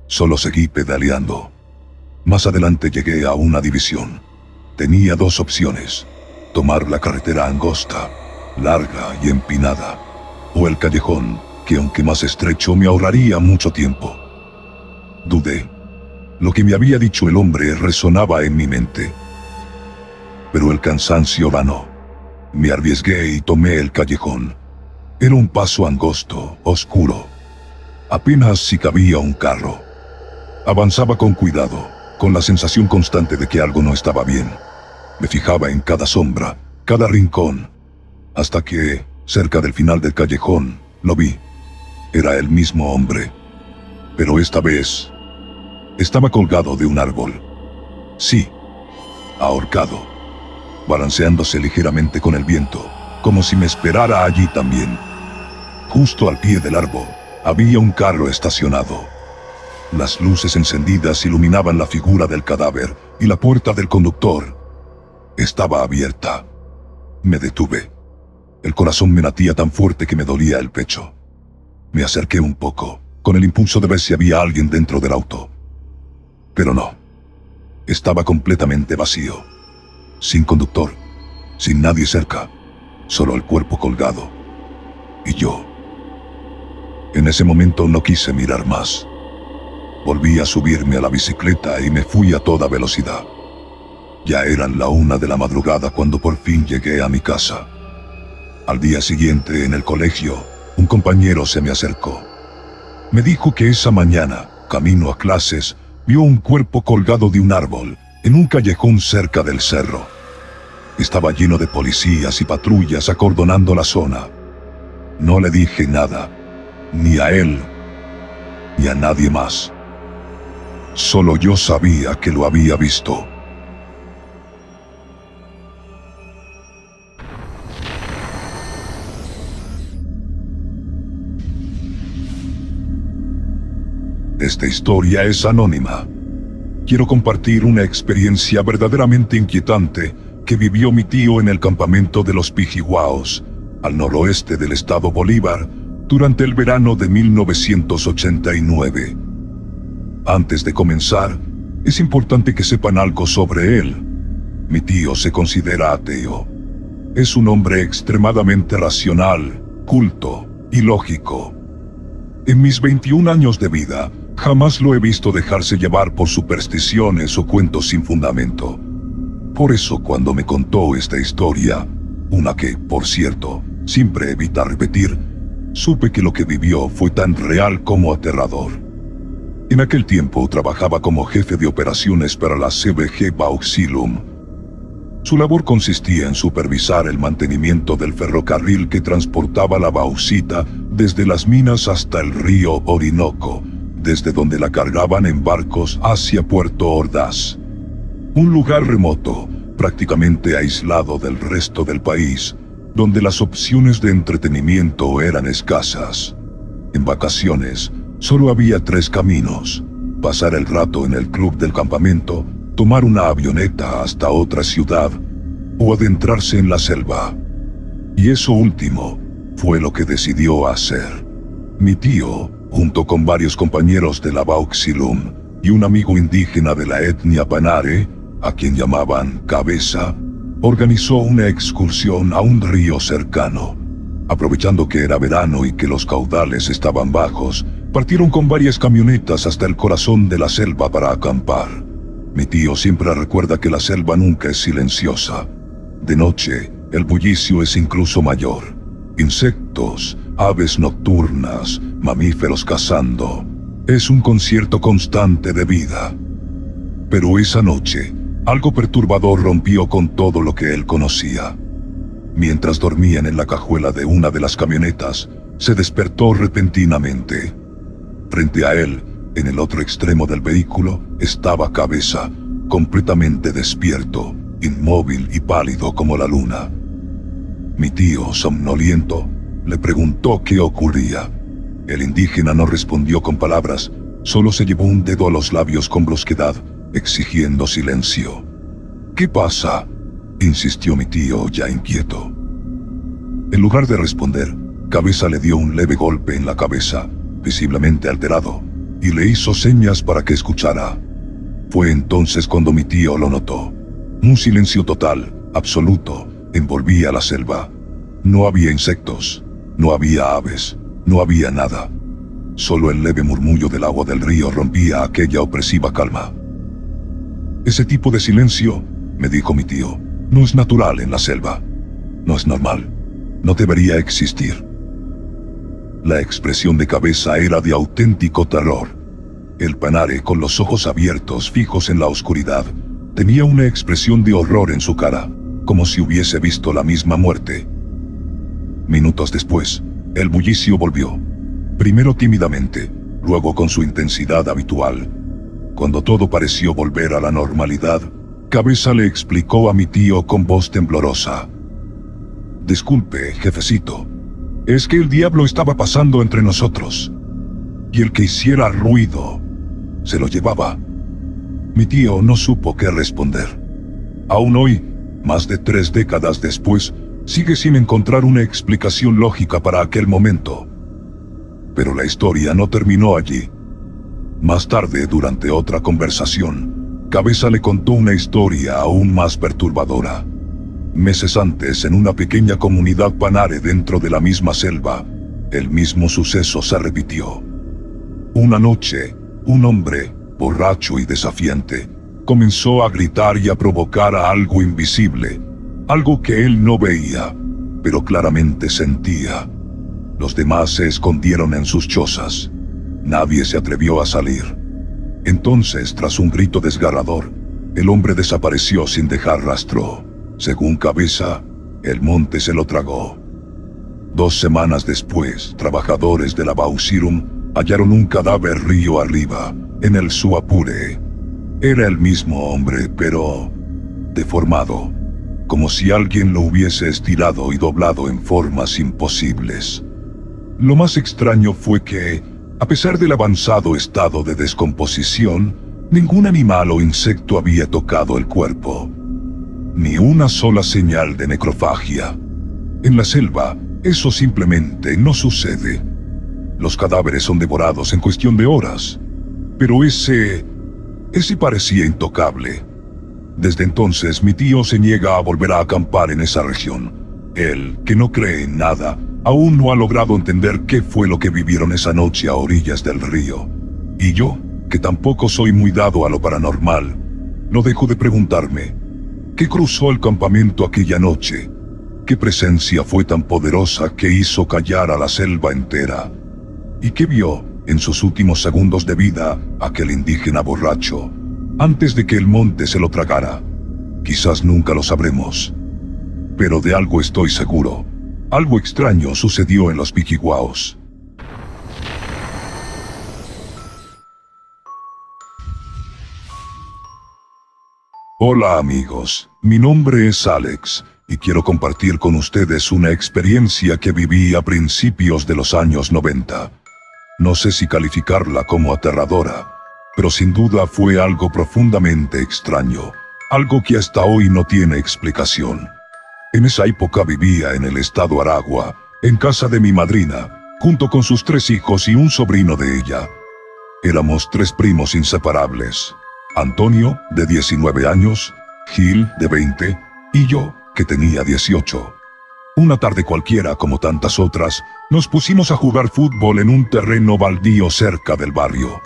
solo seguí pedaleando. Más adelante llegué a una división. Tenía dos opciones: tomar la carretera angosta, larga y empinada, o el callejón, que aunque más estrecho me ahorraría mucho tiempo. Dudé. Lo que me había dicho el hombre resonaba en mi mente. Pero el cansancio ganó. Me arriesgué y tomé el callejón. Era un paso angosto, oscuro. Apenas si cabía un carro. Avanzaba con cuidado, con la sensación constante de que algo no estaba bien. Me fijaba en cada sombra, cada rincón, hasta que, cerca del final del callejón, lo vi. Era el mismo hombre. Pero esta vez estaba colgado de un árbol. Sí, ahorcado, balanceándose ligeramente con el viento, como si me esperara allí también. Justo al pie del árbol había un carro estacionado. Las luces encendidas iluminaban la figura del cadáver y la puerta del conductor estaba abierta. Me detuve. El corazón me latía tan fuerte que me dolía el pecho. Me acerqué un poco, con el impulso de ver si había alguien dentro del auto. Pero no. Estaba completamente vacío. sin conductor, sin nadie cerca, solo el cuerpo colgado. Y yo. En ese momento no quise mirar más. Volví a subirme a la bicicleta y me fui a toda velocidad. Ya eran la 1 de la madrugada cuando por fin llegué a mi casa. Al día siguiente, en el colegio, un compañero se me acercó. Me dijo que esa mañana, camino a clases, vio un cuerpo colgado de un árbol, en un callejón cerca del cerro. Estaba lleno de policías y patrullas acordonando la zona. No le dije nada, ni a él, ni a nadie más. Solo yo sabía que lo había visto. Esta historia es anónima. Quiero compartir una experiencia verdaderamente inquietante que vivió mi tío en el campamento de los Pijihuaos, al noroeste del estado Bolívar, durante el verano de 1989. Antes de comenzar, es importante que sepan algo sobre él. Mi tío se considera ateo. Es un hombre extremadamente racional, culto y lógico. En mis 21 años de vida, jamás lo he visto dejarse llevar por supersticiones o cuentos sin fundamento. Por eso cuando me contó esta historia, una que, por cierto, siempre evita repetir, supe que lo que vivió fue tan real como aterrador. En aquel tiempo trabajaba como jefe de operaciones para la CBG Bauxilum. Su labor consistía en supervisar el mantenimiento del ferrocarril que transportaba la bauxita desde las minas hasta el río Orinoco, desde donde la cargaban en barcos hacia Puerto Ordaz. Un lugar remoto, prácticamente aislado del resto del país, donde las opciones de entretenimiento eran escasas. En vacaciones, solo había 3 caminos: pasar el rato en el club del campamento, tomar una avioneta hasta otra ciudad, o adentrarse en la selva. Y eso último fue lo que decidió hacer. Mi tío, junto con varios compañeros de la Bauxilum y un amigo indígena de la etnia Panare, a quien llamaban Cabeza, organizó una excursión a un río cercano. Aprovechando que era verano y que los caudales estaban bajos, partieron con varias camionetas hasta el corazón de la selva para acampar. Mi tío siempre recuerda que la selva nunca es silenciosa. De noche, el bullicio es incluso mayor. Insectos, aves nocturnas, mamíferos cazando. Es un concierto constante de vida. Pero esa noche, algo perturbador rompió con todo lo que él conocía. Mientras dormían en la cajuela de una de las camionetas, se despertó repentinamente. Frente a él, en el otro extremo del vehículo, estaba Cabeza, completamente despierto, inmóvil y pálido como la luna. Mi tío, somnoliento, le preguntó qué ocurría. El indígena no respondió con palabras, solo se llevó un dedo a los labios con brusquedad, exigiendo silencio. «¿Qué pasa?», insistió mi tío, ya inquieto. En lugar de responder, Cabeza le dio un leve golpe en la cabeza, visiblemente alterado, y le hizo señas para que escuchara. Fue entonces cuando mi tío lo notó. Un silencio total, absoluto, envolvía la selva. No había insectos, no había aves, no había nada. Solo el leve murmullo del agua del río rompía aquella opresiva calma. «Ese tipo de silencio», me dijo mi tío, «no es natural en la selva. No es normal. No debería existir». La expresión de Cabeza era de auténtico terror. El Panare, con los ojos abiertos fijos en la oscuridad, tenía una expresión de horror en su cara, como si hubiese visto la misma muerte. Minutos después, el bullicio volvió. Primero tímidamente, luego con su intensidad habitual. Cuando todo pareció volver a la normalidad, Cabeza le explicó a mi tío con voz temblorosa: «Disculpe, jefecito, es que el diablo estaba pasando entre nosotros, y el que hiciera ruido se lo llevaba». Mi tío no supo qué responder. Aún hoy, más de 3 décadas después, sigue sin encontrar una explicación lógica para aquel momento. Pero la historia no terminó allí. Más tarde, durante otra conversación, cabeza le contó una historia aún más perturbadora. Meses antes, en una pequeña comunidad panare dentro de la misma selva, el mismo suceso se repitió. Una noche, un hombre, borracho y desafiante, comenzó a gritar y a provocar a algo invisible, algo que él no veía, pero claramente sentía. Los demás se escondieron en sus chozas. Nadie se atrevió a salir. Entonces, tras un grito desgarrador, el hombre desapareció sin dejar rastro. Según Cabeza, el monte se lo tragó. 2 semanas después, trabajadores de la Bausirum hallaron un cadáver río arriba, en el Suapure. Era el mismo hombre, pero deformado, como si alguien lo hubiese estirado y doblado en formas imposibles. Lo más extraño fue que, a pesar del avanzado estado de descomposición, ningún animal o insecto había tocado el cuerpo. Ni una sola señal de necrofagia. En la selva, eso simplemente no sucede. Los cadáveres son devorados en cuestión de horas. Pero ese parecía intocable. Desde entonces mi tío se niega a volver a acampar en esa región. Él, que no cree en nada, aún no ha logrado entender qué fue lo que vivieron esa noche a orillas del río. Y yo, que tampoco soy muy dado a lo paranormal, no dejo de preguntarme, ¿qué cruzó el campamento aquella noche? ¿Qué presencia fue tan poderosa que hizo callar a la selva entera? ¿Y qué vio, en sus últimos segundos de vida, aquel indígena borracho, antes de que el monte se lo tragara? Quizás nunca lo sabremos. Pero de algo estoy seguro. Algo extraño sucedió en los Piquiguaos. Hola amigos, mi nombre es Alex, y quiero compartir con ustedes una experiencia que viví a principios de los años 90. No sé si calificarla como aterradora, pero sin duda fue algo profundamente extraño, algo que hasta hoy no tiene explicación. En esa época vivía en el estado Aragua, en casa de mi madrina, junto con sus 3 hijos y un sobrino de ella. Éramos 3 primos inseparables: Antonio, de 19 años, Gil, de 20, y yo, que tenía 18. Una tarde cualquiera, como tantas otras, nos pusimos a jugar fútbol en un terreno baldío cerca del barrio.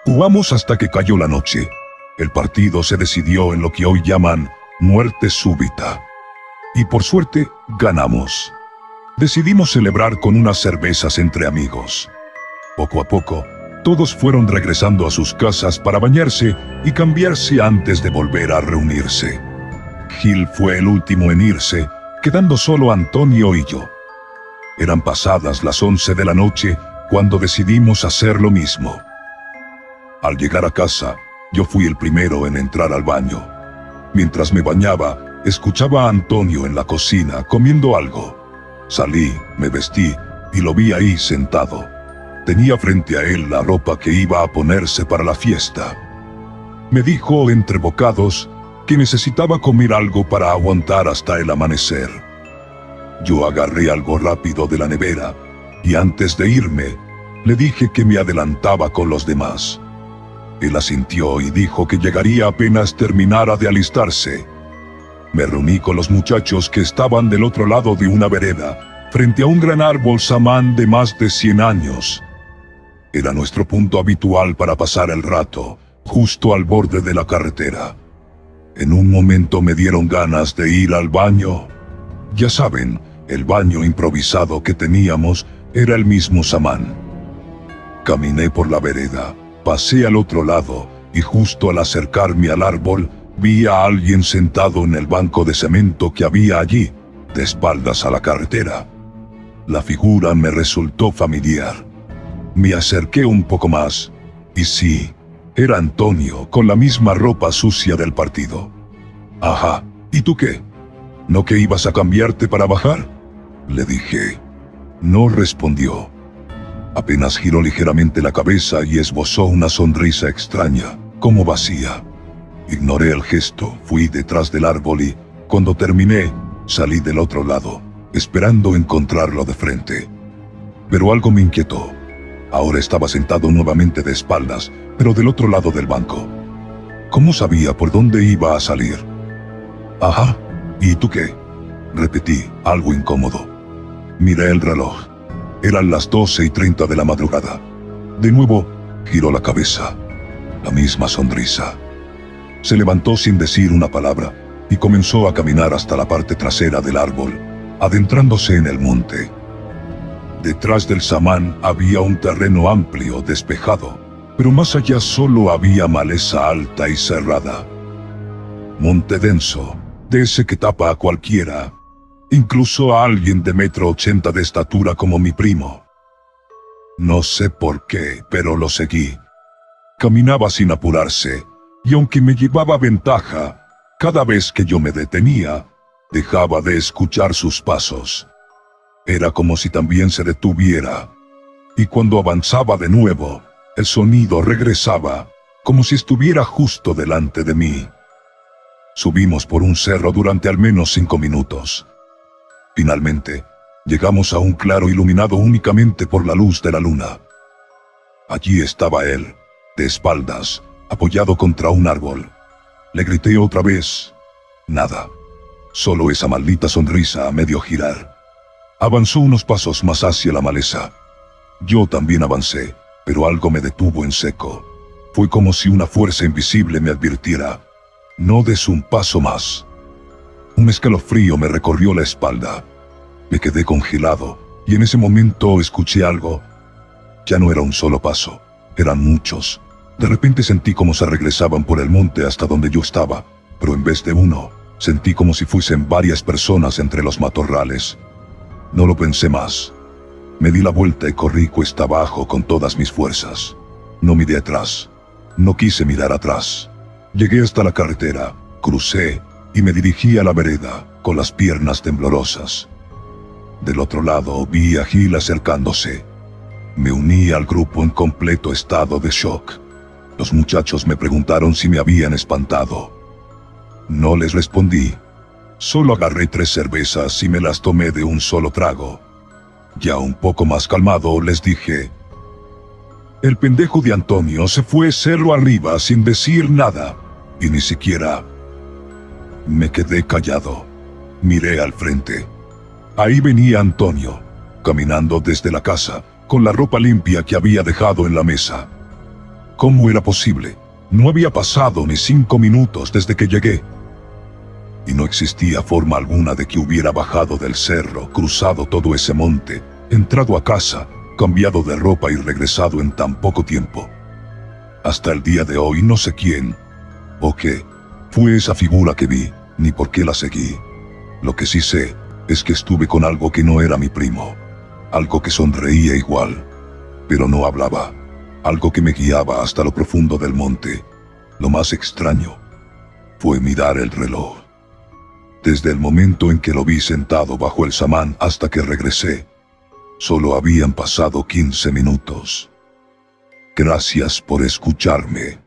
Jugamos hasta que cayó la noche. El partido se decidió en lo que hoy llaman muerte súbita. Y por suerte, ganamos. Decidimos celebrar con unas cervezas entre amigos. Poco a poco, todos fueron regresando a sus casas para bañarse y cambiarse antes de volver a reunirse. Gil fue el último en irse, quedando solo Antonio y yo. Eran pasadas las 11 de la noche cuando decidimos hacer lo mismo. Al llegar a casa, yo fui el primero en entrar al baño. Mientras me bañaba, escuchaba a Antonio en la cocina comiendo algo. Salí, me vestí y lo vi ahí sentado. Tenía frente a él la ropa que iba a ponerse para la fiesta. Me dijo entre bocados que necesitaba comer algo para aguantar hasta el amanecer. Yo agarré algo rápido de la nevera y antes de irme, le dije que me adelantaba con los demás. Él asintió y dijo que llegaría apenas terminara de alistarse. Me reuní con los muchachos que estaban del otro lado de una vereda, frente a un gran árbol samán de más de 100 años. Era nuestro punto habitual para pasar el rato, justo al borde de la carretera. En un momento me dieron ganas de ir al baño. Ya saben, el baño improvisado que teníamos era el mismo samán. Caminé por la vereda, pasé al otro lado, y justo al acercarme al árbol, vi a alguien sentado en el banco de cemento que había allí, de espaldas a la carretera. La figura me resultó familiar. Me acerqué un poco más, y sí, era Antonio con la misma ropa sucia del partido. Ajá, ¿y tú qué? ¿No que ibas a cambiarte para bajar? Le dije. No respondió. Apenas giró ligeramente la cabeza y esbozó una sonrisa extraña, como vacía. Ignoré el gesto, fui detrás del árbol y, cuando terminé, salí del otro lado, esperando encontrarlo de frente. Pero algo me inquietó. Ahora estaba sentado nuevamente de espaldas, pero del otro lado del banco. ¿Cómo sabía por dónde iba a salir? Ajá, ¿y tú qué? Repetí, algo incómodo. Miré el reloj. Eran las 12:30 de la madrugada. De nuevo, giró la cabeza. La misma sonrisa. Se levantó sin decir una palabra y comenzó a caminar hasta la parte trasera del árbol, adentrándose en el monte. Detrás del samán había un terreno amplio, despejado, pero más allá solo había maleza alta y cerrada. Monte denso, de ese que tapa a cualquiera, incluso a alguien de 1,80 m de estatura como mi primo. No sé por qué, pero lo seguí. Caminaba sin apurarse, y aunque me llevaba ventaja, cada vez que yo me detenía, dejaba de escuchar sus pasos. Era como si también se detuviera, y cuando avanzaba de nuevo, el sonido regresaba, como si estuviera justo delante de mí. Subimos por un cerro durante al menos 5 minutos. Finalmente, llegamos a un claro iluminado únicamente por la luz de la luna. Allí estaba él, de espaldas, apoyado contra un árbol. Le grité otra vez. Nada. Solo esa maldita sonrisa a medio girar. Avanzó unos pasos más hacia la maleza. Yo también avancé, pero algo me detuvo en seco. Fue como si una fuerza invisible me advirtiera: no des un paso más. Un escalofrío me recorrió la espalda. Me quedé congelado, y en ese momento escuché algo. Ya no era un solo paso, eran muchos. De repente sentí como se regresaban por el monte hasta donde yo estaba, pero en vez de uno, sentí como si fuesen varias personas entre los matorrales. No lo pensé más. Me di la vuelta y corrí cuesta abajo con todas mis fuerzas. No miré atrás. No quise mirar atrás. Llegué hasta la carretera, crucé y me dirigí a la vereda, con las piernas temblorosas. Del otro lado vi a Gil acercándose. Me uní al grupo en completo estado de shock. Los muchachos me preguntaron si me habían espantado. No les respondí. Solo agarré 3 cervezas y me las tomé de un solo trago. Ya un poco más calmado les dije: el pendejo de Antonio se fue cerro arriba sin decir nada, y ni siquiera... Me quedé callado. Miré al frente. Ahí venía Antonio, caminando desde la casa, con la ropa limpia que había dejado en la mesa. ¿Cómo era posible? No había pasado ni 5 minutos desde que llegué. Y no existía forma alguna de que hubiera bajado del cerro, cruzado todo ese monte, entrado a casa, cambiado de ropa y regresado en tan poco tiempo. Hasta el día de hoy no sé quién o qué fue esa figura que vi, ni por qué la seguí. Lo que sí sé es que estuve con algo que no era mi primo, algo que sonreía igual, pero no hablaba, algo que me guiaba hasta lo profundo del monte. Lo más extraño fue mirar el reloj. Desde el momento en que lo vi sentado bajo el samán hasta que regresé, solo habían pasado 15 minutos. Gracias por escucharme.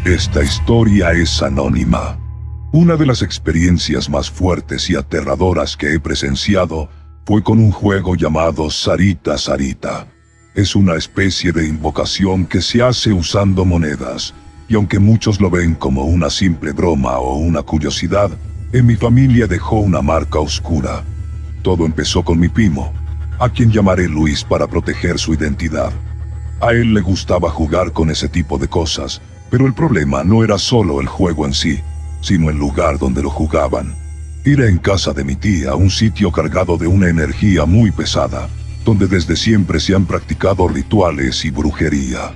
Esta historia es anónima. Una de las experiencias más fuertes y aterradoras que he presenciado fue con un juego llamado Sarita Sarita. Es una especie de invocación que se hace usando monedas, y aunque muchos lo ven como una simple broma o una curiosidad, en mi familia dejó una marca oscura. Todo empezó con mi primo, a quien llamaré Luis para proteger su identidad. A él le gustaba jugar con ese tipo de cosas, pero el problema no era solo el juego en sí, sino el lugar donde lo jugaban. Era en casa de mi tía, un sitio cargado de una energía muy pesada, donde desde siempre se han practicado rituales y brujería.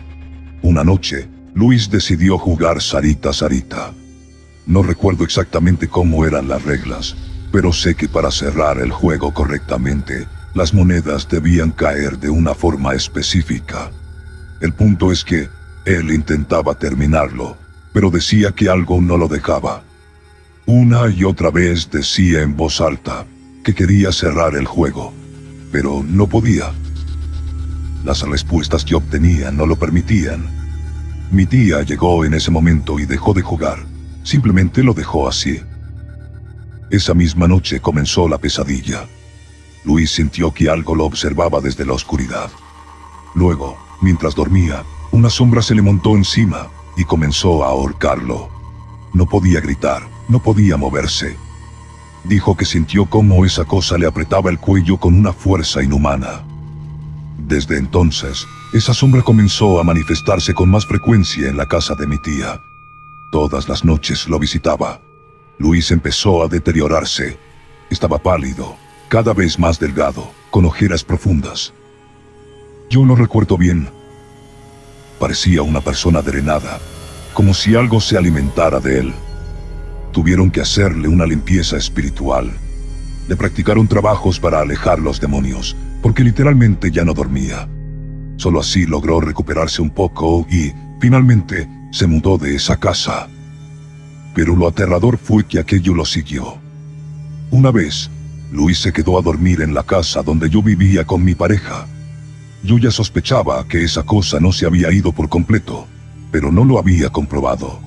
Una noche, Luis decidió jugar Sarita Sarita. No recuerdo exactamente cómo eran las reglas, pero sé que para cerrar el juego correctamente, las monedas debían caer de una forma específica. El punto es que él intentaba terminarlo, pero decía que algo no lo dejaba. Una y otra vez decía en voz alta que quería cerrar el juego, pero no podía. Las respuestas que obtenía no lo permitían. Mi tía llegó en ese momento y dejó de jugar. Simplemente lo dejó así. Esa misma noche comenzó la pesadilla. Luis sintió que algo lo observaba desde la oscuridad. Luego, mientras dormía, una sombra se le montó encima y comenzó a ahorcarlo. No podía gritar, no podía moverse. Dijo que sintió cómo esa cosa le apretaba el cuello con una fuerza inhumana. Desde entonces, esa sombra comenzó a manifestarse con más frecuencia en la casa de mi tía. Todas las noches lo visitaba. Luis empezó a deteriorarse. Estaba pálido, cada vez más delgado, con ojeras profundas. Yo lo recuerdo bien. Parecía una persona drenada, como si algo se alimentara de él. Tuvieron que hacerle una limpieza espiritual. Le practicaron trabajos para alejar los demonios, porque literalmente ya no dormía. Solo así logró recuperarse un poco y, finalmente, se mudó de esa casa. Pero lo aterrador fue que aquello lo siguió. Una vez, Luis se quedó a dormir en la casa donde yo vivía con mi pareja. Yo ya sospechaba que esa cosa no se había ido por completo, pero no lo había comprobado.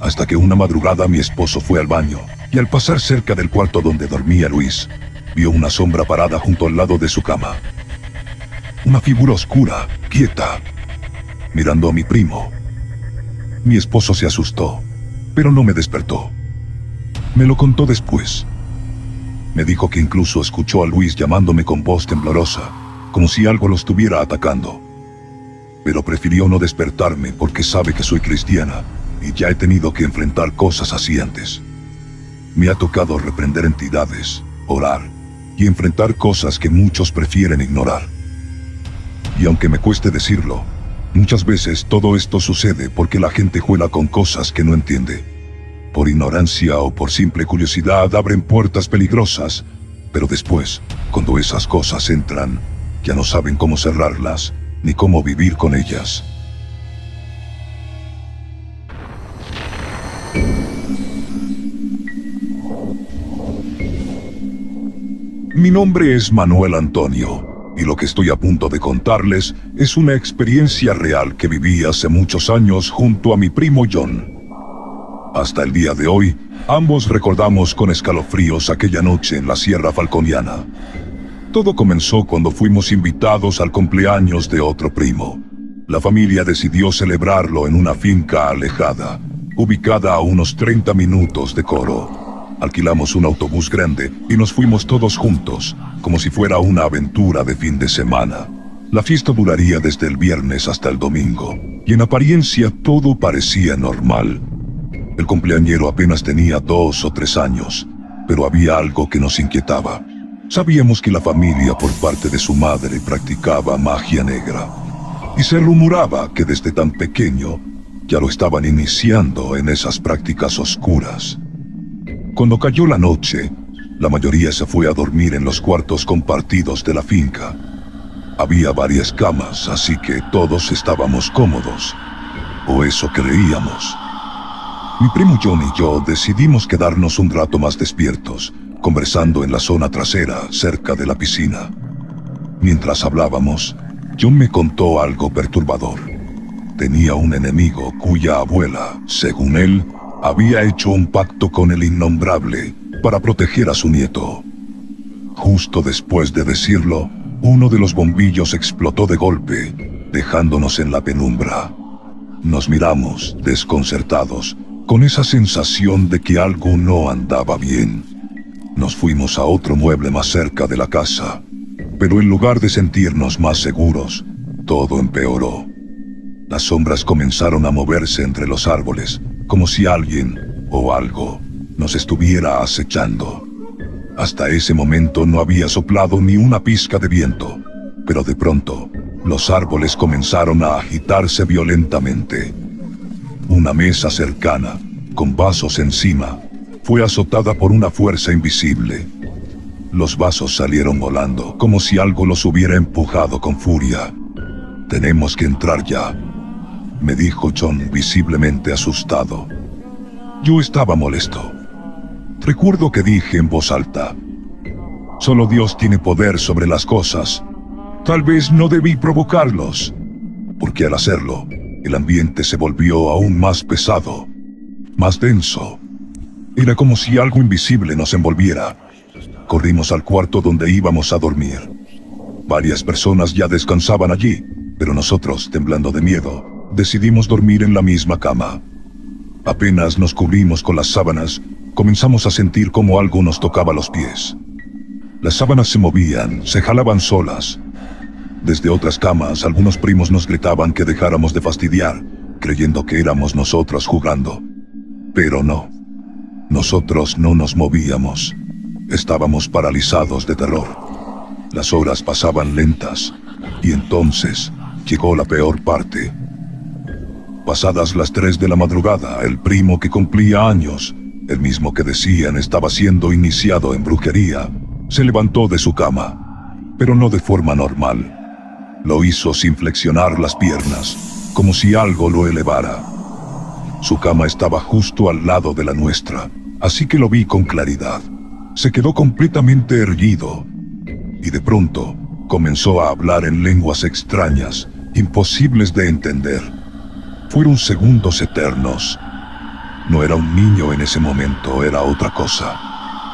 Hasta que una madrugada mi esposo fue al baño, y al pasar cerca del cuarto donde dormía Luis, vio una sombra parada junto al lado de su cama. Una figura oscura, quieta, mirando a mi primo. Mi esposo se asustó, pero no me despertó. Me lo contó después. Me dijo que incluso escuchó a Luis llamándome con voz temblorosa, como si algo lo estuviera atacando. Pero prefirió no despertarme porque sabe que soy cristiana y ya he tenido que enfrentar cosas así antes. Me ha tocado reprender entidades, orar y enfrentar cosas que muchos prefieren ignorar. Y aunque me cueste decirlo, muchas veces todo esto sucede porque la gente juega con cosas que no entiende. Por ignorancia o por simple curiosidad abren puertas peligrosas, pero después, cuando esas cosas entran, ya no saben cómo cerrarlas ni cómo vivir con ellas. Mi nombre es Manuel Antonio, y lo que estoy a punto de contarles es una experiencia real que viví hace muchos años junto a mi primo John. Hasta el día de hoy, ambos recordamos con escalofríos aquella noche en la Sierra Falconiana. Todo comenzó cuando fuimos invitados al cumpleaños de otro primo. La familia decidió celebrarlo en una finca alejada, ubicada a unos 30 minutos de Coro. Alquilamos un autobús grande y nos fuimos todos juntos, como si fuera una aventura de fin de semana. La fiesta duraría desde el viernes hasta el domingo, y en apariencia todo parecía normal. El cumpleañero apenas tenía 2 o 3 años, pero había algo que nos inquietaba. Sabíamos que la familia por parte de su madre practicaba magia negra, y se rumoraba que desde tan pequeño ya lo estaban iniciando en esas prácticas oscuras. Cuando cayó la noche, la mayoría se fue a dormir en los cuartos compartidos de la finca. Había varias camas, así que todos estábamos cómodos, o eso creíamos. Mi primo John y yo decidimos quedarnos un rato más despiertos, conversando en la zona trasera, cerca de la piscina. Mientras hablábamos, John me contó algo perturbador. Tenía un enemigo cuya abuela, según él, había hecho un pacto con el innombrable para proteger a su nieto. Justo después de decirlo, uno de los bombillos explotó de golpe, dejándonos en la penumbra. Nos miramos, desconcertados, con esa sensación de que algo no andaba bien. Nos fuimos a otro mueble más cerca de la casa, pero en lugar de sentirnos más seguros, todo empeoró. Las sombras comenzaron a moverse entre los árboles, como si alguien, o algo, nos estuviera acechando. Hasta ese momento no había soplado ni una pizca de viento, pero de pronto, los árboles comenzaron a agitarse violentamente. Una mesa cercana, con vasos encima, fue azotada por una fuerza invisible. Los vasos salieron volando, como si algo los hubiera empujado con furia. «Tenemos que entrar ya», me dijo John, visiblemente asustado. Yo estaba molesto. Recuerdo que dije en voz alta: «Solo Dios tiene poder sobre las cosas. Tal vez no debí provocarlos», porque al hacerlo, el ambiente se volvió aún más pesado, más denso. Era como si algo invisible nos envolviera. Corrimos al cuarto donde íbamos a dormir. Varias personas ya descansaban allí, pero nosotros, temblando de miedo, decidimos dormir en la misma cama. Apenas nos cubrimos con las sábanas, comenzamos a sentir como algo nos tocaba los pies. Las sábanas se movían, se jalaban solas. Desde otras camas, algunos primos nos gritaban que dejáramos de fastidiar, creyendo que éramos nosotros jugando. Pero no. Nosotros no nos movíamos. Estábamos paralizados de terror. Las horas pasaban lentas, y entonces llegó la peor parte. Pasadas las 3 de la madrugada, el primo que cumplía años, el mismo que decían estaba siendo iniciado en brujería, se levantó de su cama, pero no de forma normal. Lo hizo sin flexionar las piernas, como si algo lo elevara. Su cama estaba justo al lado de la nuestra, así que lo vi con claridad. Se quedó completamente erguido, y de pronto comenzó a hablar en lenguas extrañas, imposibles de entender. Fueron segundos eternos. No era un niño en ese momento, era otra cosa.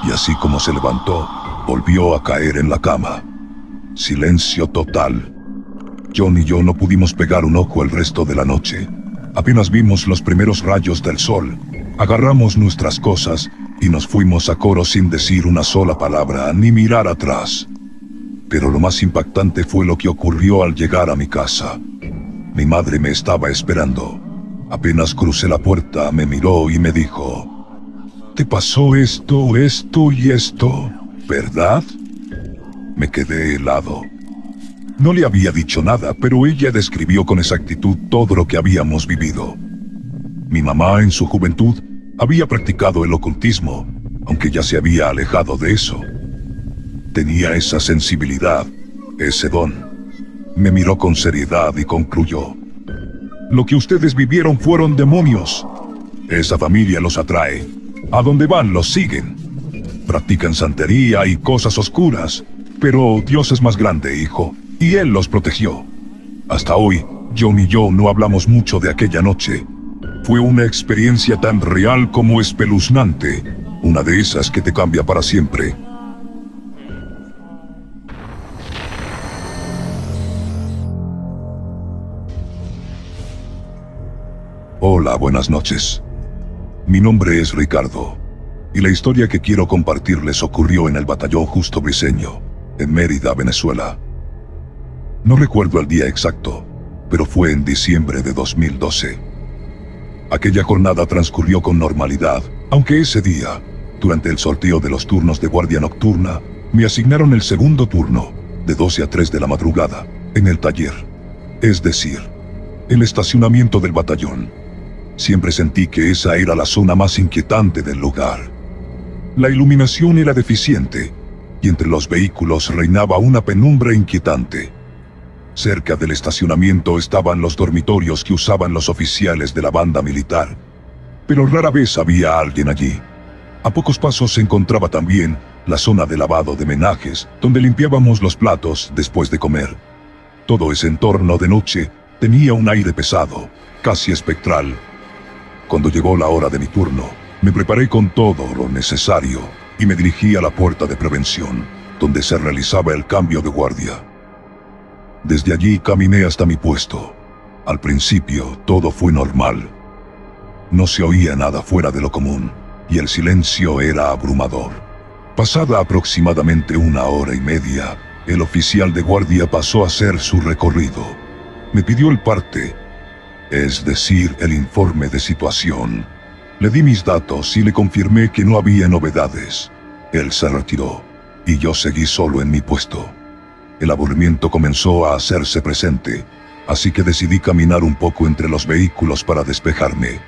Y así como se levantó, volvió a caer en la cama. Silencio total. John y yo no pudimos pegar un ojo el resto de la noche. Apenas vimos los primeros rayos del sol, agarramos nuestras cosas y nos fuimos a coro sin decir una sola palabra ni mirar atrás. Pero lo más impactante fue lo que ocurrió al llegar a mi casa. Mi madre me estaba esperando. Apenas crucé la puerta, me miró y me dijo: «Te pasó esto, esto y esto, ¿verdad?». Me quedé helado. No le había dicho nada, pero ella describió con exactitud todo lo que habíamos vivido. Mi mamá en su juventud había practicado el ocultismo, aunque ya se había alejado de eso. Tenía esa sensibilidad, ese don. Me miró con seriedad y concluyó: «Lo que ustedes vivieron fueron demonios. Esa familia los atrae. A donde van los siguen. Practican santería y cosas oscuras, pero Dios es más grande, hijo, y Él los protegió». Hasta hoy, John y yo no hablamos mucho de aquella noche. Fue una experiencia tan real como espeluznante, una de esas que te cambia para siempre. Hola, buenas noches. Mi nombre es Ricardo, y la historia que quiero compartirles ocurrió en el batallón Justo Briceño, en Mérida, Venezuela. No recuerdo el día exacto, pero fue en diciembre de 2012. Aquella jornada transcurrió con normalidad, aunque ese día, durante el sorteo de los turnos de guardia nocturna, me asignaron el segundo turno, de 12 a 3 de la madrugada, en el taller, es decir, el estacionamiento del batallón. Siempre sentí que esa era la zona más inquietante del lugar. La iluminación era deficiente, y entre los vehículos reinaba una penumbra inquietante. Cerca del estacionamiento estaban los dormitorios que usaban los oficiales de la banda militar, pero rara vez había alguien allí. A pocos pasos se encontraba también la zona de lavado de menajes, donde limpiábamos los platos después de comer. Todo ese entorno de noche tenía un aire pesado, casi espectral. Cuando llegó la hora de mi turno, me preparé con todo lo necesario y me dirigí a la puerta de prevención, donde se realizaba el cambio de guardia. Desde allí caminé hasta mi puesto. Al principio todo fue normal. No se oía nada fuera de lo común, y el silencio era abrumador. Pasada aproximadamente 1 hora y media, el oficial de guardia pasó a hacer su recorrido. Me pidió el parte, es decir, el informe de situación. Le di mis datos y le confirmé que no había novedades. Él se retiró, y yo seguí solo en mi puesto. El aburrimiento comenzó a hacerse presente, así que decidí caminar un poco entre los vehículos para despejarme.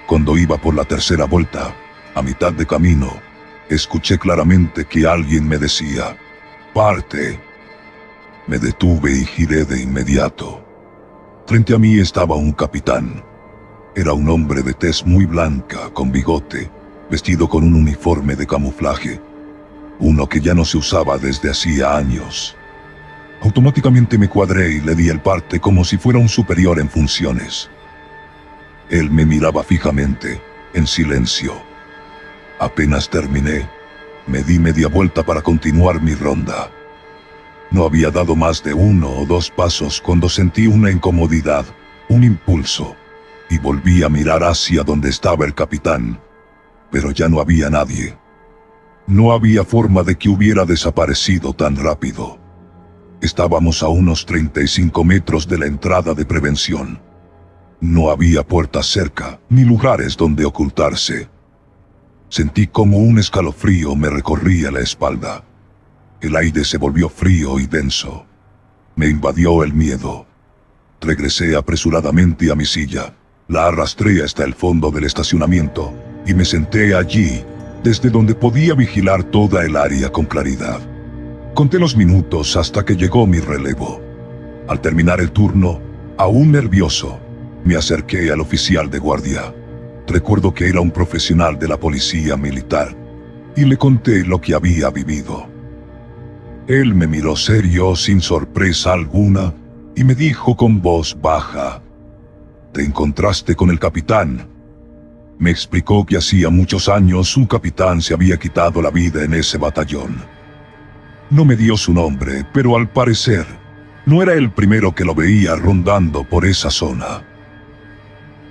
Cuando iba por la tercera vuelta, a mitad de camino, escuché claramente que alguien me decía: «Parte». Me detuve y giré de inmediato. Frente a mí estaba un capitán. Era un hombre de tez muy blanca, con bigote, vestido con un uniforme de camuflaje, uno que ya no se usaba desde hacía años. Automáticamente me cuadré y le di el parte como si fuera un superior en funciones. Él me miraba fijamente, en silencio. Apenas terminé, me di media vuelta para continuar mi ronda. No había dado más de 1 o 2 pasos cuando sentí una incomodidad, un impulso, y volví a mirar hacia donde estaba el capitán, pero ya no había nadie. No había forma de que hubiera desaparecido tan rápido. Estábamos a unos 35 metros de la entrada de prevención. No había puertas cerca, ni lugares donde ocultarse. Sentí como un escalofrío me recorría la espalda. El aire se volvió frío y denso. Me invadió el miedo. Regresé apresuradamente a mi silla, la arrastré hasta el fondo del estacionamiento y me senté allí, desde donde podía vigilar toda el área con claridad. Conté los minutos hasta que llegó mi relevo. Al terminar el turno, aún nervioso, me acerqué al oficial de guardia. Recuerdo que era un profesional de la policía militar, y le conté lo que había vivido. Él me miró serio, sin sorpresa alguna, y me dijo con voz baja: «¿Te encontraste con el capitán?» Me explicó que hacía muchos años un capitán se había quitado la vida en ese batallón. No me dio su nombre, pero al parecer, no era el primero que lo veía rondando por esa zona.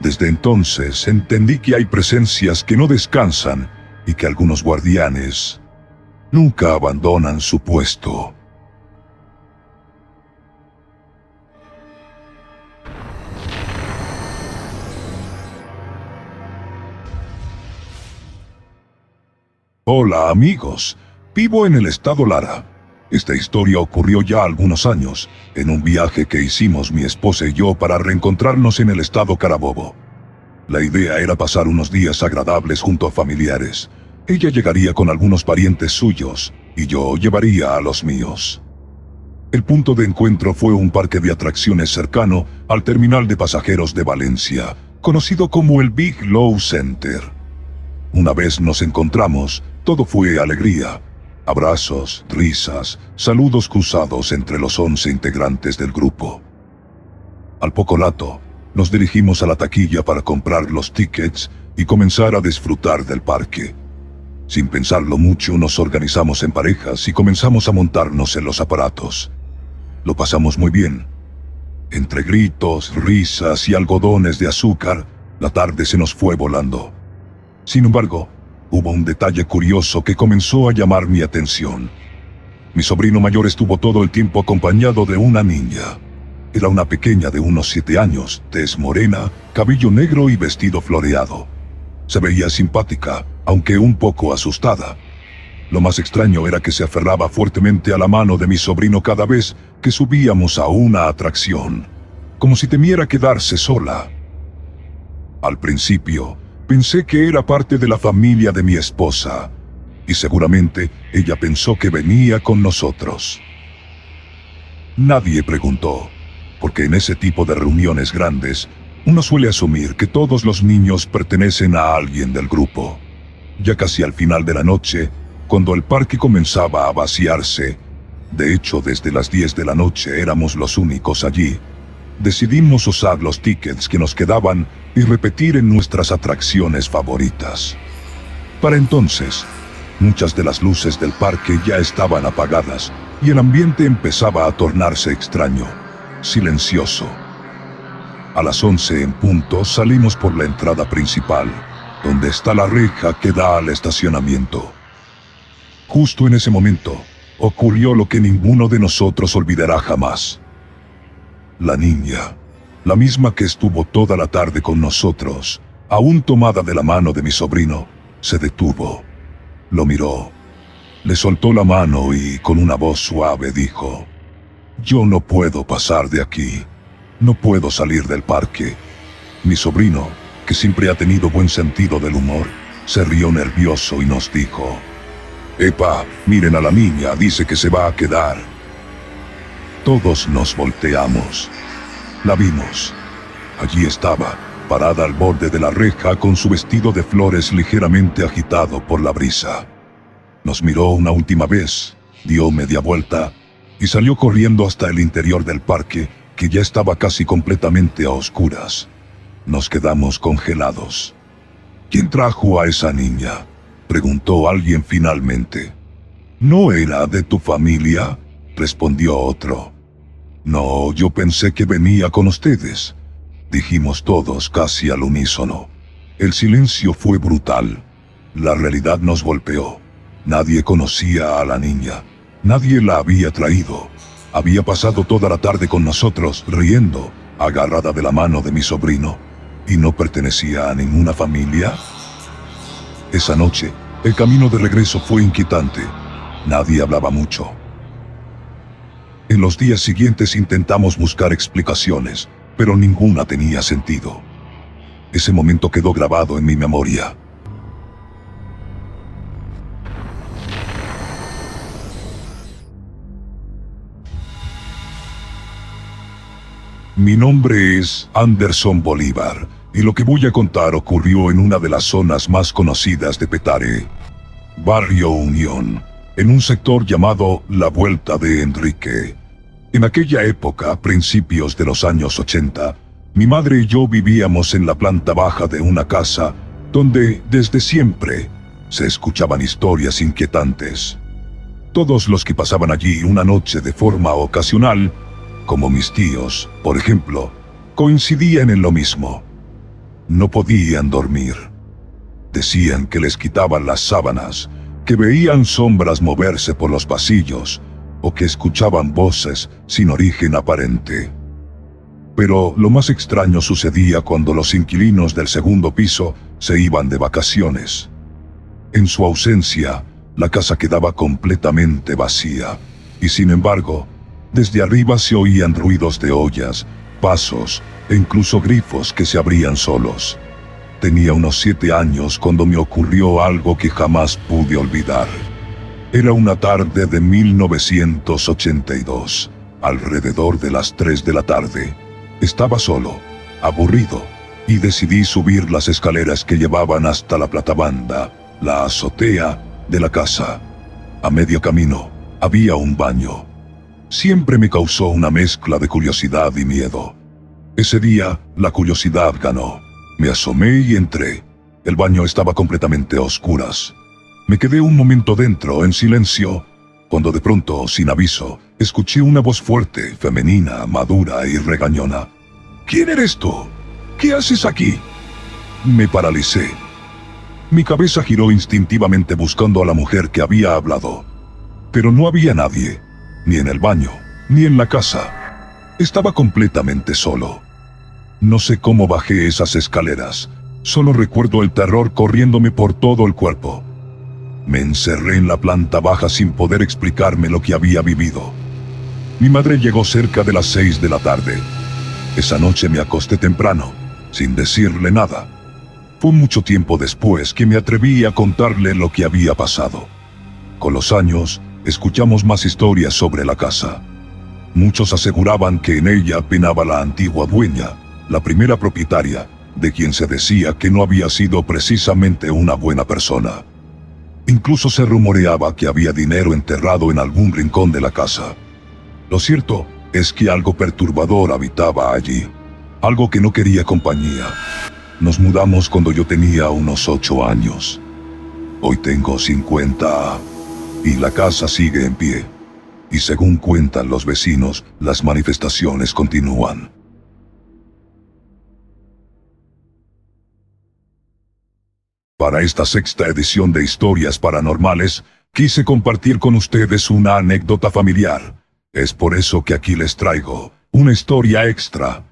Desde entonces entendí que hay presencias que no descansan y que algunos guardianes nunca abandonan su puesto. Hola amigos, vivo en el estado Lara. Esta historia ocurrió ya algunos años, en un viaje que hicimos mi esposa y yo para reencontrarnos en el estado Carabobo. La idea era pasar unos días agradables junto a familiares. Ella llegaría con algunos parientes suyos, y yo llevaría a los míos. El punto de encuentro fue un parque de atracciones cercano al terminal de pasajeros de Valencia, conocido como el Big Low Center. Una vez nos encontramos, todo fue alegría. Abrazos, risas, saludos cruzados entre los 11 integrantes del grupo. Al poco rato, nos dirigimos a la taquilla para comprar los tickets y comenzar a disfrutar del parque. Sin pensarlo mucho, nos organizamos en parejas y comenzamos a montarnos en los aparatos. Lo pasamos muy bien. Entre gritos, risas y algodones de azúcar, la tarde se nos fue volando. Sin embargo, hubo un detalle curioso que comenzó a llamar mi atención. Mi sobrino mayor estuvo todo el tiempo acompañado de una niña. Era una pequeña de unos 7 años, tez morena, cabello negro y vestido floreado. Se veía simpática, aunque un poco asustada. Lo más extraño era que se aferraba fuertemente a la mano de mi sobrino cada vez que subíamos a una atracción, como si temiera quedarse sola. Al principio, pensé que era parte de la familia de mi esposa, y seguramente ella pensó que venía con nosotros. Nadie preguntó, porque en ese tipo de reuniones grandes, uno suele asumir que todos los niños pertenecen a alguien del grupo. Ya casi al final de la noche, cuando el parque comenzaba a vaciarse, de hecho desde las 10 de la noche éramos los únicos allí, decidimos usar los tickets que nos quedaban y repetir en nuestras atracciones favoritas. Para entonces, muchas de las luces del parque ya estaban apagadas y el ambiente empezaba a tornarse extraño, silencioso. A las 11 en punto salimos por la entrada principal, donde está la reja que da al estacionamiento. Justo en ese momento, ocurrió lo que ninguno de nosotros olvidará jamás. La niña, la misma que estuvo toda la tarde con nosotros, aún tomada de la mano de mi sobrino, se detuvo. Lo miró, le soltó la mano y con una voz suave dijo: «Yo no puedo pasar de aquí, no puedo salir del parque». Mi sobrino, que siempre ha tenido buen sentido del humor, se rió nervioso y nos dijo: «Epa, miren a la niña, dice que se va a quedar». Todos nos volteamos. La vimos. Allí estaba, parada al borde de la reja con su vestido de flores ligeramente agitado por la brisa. Nos miró una última vez, dio media vuelta y salió corriendo hasta el interior del parque, que ya estaba casi completamente a oscuras. Nos quedamos congelados. ¿Quién trajo a esa niña? preguntó alguien finalmente. ¿No era de tu familia?, respondió otro. No, yo pensé que venía con ustedes, dijimos todos casi al unísono. El silencio fue brutal. La realidad nos golpeó. Nadie conocía a la niña. Nadie la había traído. Había pasado toda la tarde con nosotros, riendo, agarrada de la mano de mi sobrino, y no pertenecía a ninguna familia. Esa noche, el camino de regreso fue inquietante. Nadie hablaba mucho. En los días siguientes intentamos buscar explicaciones, pero ninguna tenía sentido. Ese momento quedó grabado en mi memoria. Mi nombre es Anderson Bolívar, y lo que voy a contar ocurrió en una de las zonas más conocidas de Petare, Barrio Unión, en un sector llamado La Vuelta de Enrique. En aquella época, a principios de los años 80, mi madre y yo vivíamos en la planta baja de una casa donde, desde siempre, se escuchaban historias inquietantes. Todos los que pasaban allí una noche de forma ocasional, como mis tíos, por ejemplo, coincidían en lo mismo. No podían dormir. Decían que les quitaban las sábanas, que veían sombras moverse por los pasillos, o que escuchaban voces sin origen aparente. Pero lo más extraño sucedía cuando los inquilinos del segundo piso se iban de vacaciones. En su ausencia, la casa quedaba completamente vacía, y sin embargo, desde arriba se oían ruidos de ollas, pasos e incluso grifos que se abrían solos. Tenía unos 7 años cuando me ocurrió algo que jamás pude olvidar. Era una tarde de 1982, alrededor de las 3 de la tarde. Estaba solo, aburrido, y decidí subir las escaleras que llevaban hasta la platabanda, la azotea de la casa. A medio camino, había un baño. Siempre me causó una mezcla de curiosidad y miedo. Ese día, la curiosidad ganó. Me asomé y entré. El baño estaba completamente a oscuras. Me quedé un momento dentro, en silencio, cuando de pronto, sin aviso, escuché una voz fuerte, femenina, madura y regañona. ¿Quién eres tú? ¿Qué haces aquí? Me paralicé. Mi cabeza giró instintivamente buscando a la mujer que había hablado. Pero no había nadie, ni en el baño, ni en la casa. Estaba completamente solo. No sé cómo bajé esas escaleras. Solo recuerdo el terror corriéndome por todo el cuerpo. Me encerré en la planta baja sin poder explicarme lo que había vivido. Mi madre llegó cerca de las 6 de la tarde. Esa noche me acosté temprano, sin decirle nada. Fue mucho tiempo después que me atreví a contarle lo que había pasado. Con los años, escuchamos más historias sobre la casa. Muchos aseguraban que en ella penaba la antigua dueña, la primera propietaria, de quien se decía que no había sido precisamente una buena persona. Incluso se rumoreaba que había dinero enterrado en algún rincón de la casa. Lo cierto es que algo perturbador habitaba allí, algo que no quería compañía. Nos mudamos cuando yo tenía unos 8 años. Hoy tengo 50 y la casa sigue en pie. Y según cuentan los vecinos, las manifestaciones continúan. Para esta 6ª edición de Historias Paranormales, quise compartir con ustedes una anécdota familiar. Es por eso que aquí les traigo una historia extra.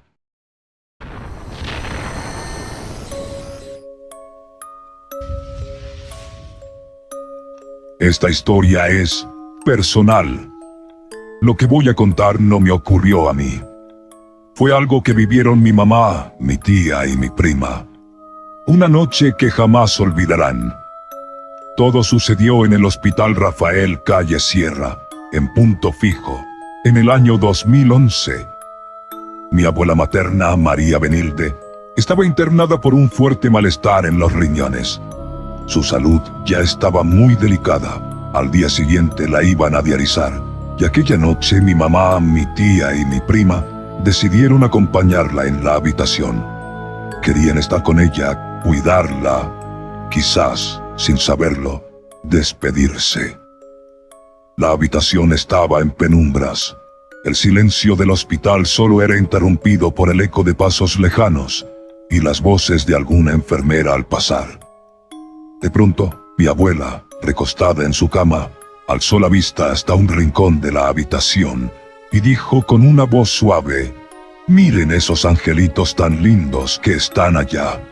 Esta historia es personal. Lo que voy a contar no me ocurrió a mí. Fue algo que vivieron mi mamá, mi tía y mi prima. Una noche que jamás olvidarán. Todo sucedió en el Hospital Rafael Calle Sierra, en Punto Fijo, en el año 2011. Mi abuela materna, María Benilde, estaba internada por un fuerte malestar en los riñones. Su salud ya estaba muy delicada. Al día siguiente la iban a dializar, y aquella noche mi mamá, mi tía y mi prima decidieron acompañarla en la habitación. Querían estar con ella, cuidarla, quizás sin saberlo, despedirse. La habitación estaba en penumbras. El silencio del hospital solo era interrumpido por el eco de pasos lejanos y las voces de alguna enfermera al pasar. De pronto, mi abuela, recostada en su cama, alzó la vista hasta un rincón de la habitación y dijo con una voz suave: «Miren esos angelitos tan lindos que están allá».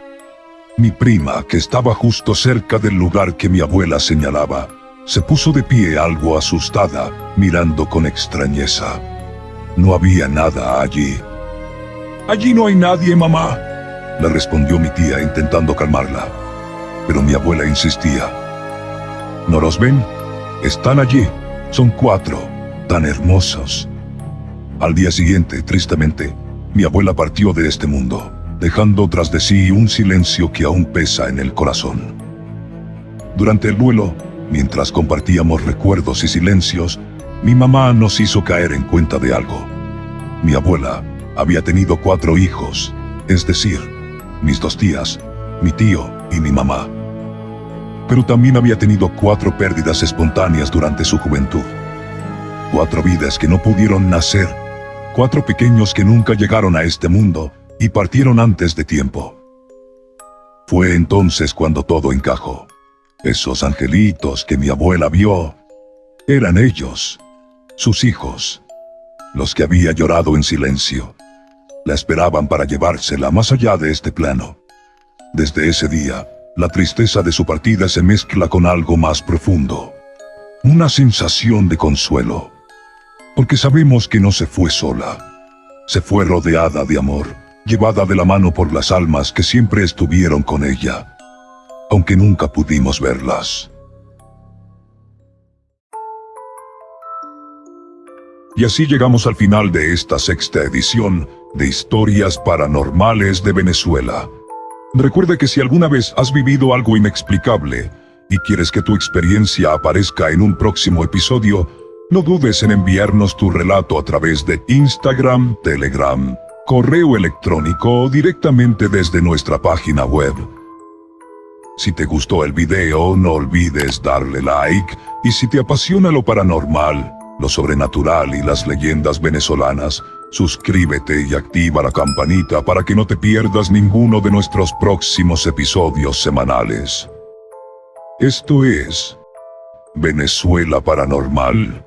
Mi prima, que estaba justo cerca del lugar que mi abuela señalaba, se puso de pie algo asustada, mirando con extrañeza. No había nada allí. «Allí no hay nadie, mamá», le respondió mi tía intentando calmarla. Pero mi abuela insistía. «¿No los ven? Están allí. Son 4, tan hermosos». Al día siguiente, tristemente, mi abuela partió de este mundo, dejando tras de sí un silencio que aún pesa en el corazón. Durante el duelo, mientras compartíamos recuerdos y silencios, mi mamá nos hizo caer en cuenta de algo. Mi abuela había tenido 4 hijos, es decir, mis 2 tías, mi tío y mi mamá. Pero también había tenido 4 pérdidas espontáneas durante su juventud. 4 vidas que no pudieron nacer, 4 pequeños que nunca llegaron a este mundo y partieron antes de tiempo. Fue entonces cuando todo encajó. Esos angelitos que mi abuela vio, eran ellos, sus hijos, los que había llorado en silencio. La esperaban para llevársela más allá de este plano. Desde ese día, la tristeza de su partida se mezcla con algo más profundo. Una sensación de consuelo. Porque sabemos que no se fue sola. Se fue rodeada de amor, llevada de la mano por las almas que siempre estuvieron con ella, aunque nunca pudimos verlas. Y así llegamos al final de esta 6ª edición de Historias Paranormales de Venezuela. Recuerda que si alguna vez has vivido algo inexplicable y quieres que tu experiencia aparezca en un próximo episodio, no dudes en enviarnos tu relato a través de Instagram, Telegram, correo electrónico o directamente desde nuestra página web. Si te gustó el video, no olvides darle like, y si te apasiona lo paranormal, lo sobrenatural y las leyendas venezolanas, suscríbete y activa la campanita para que no te pierdas ninguno de nuestros próximos episodios semanales. Esto es Venezuela Paranormal.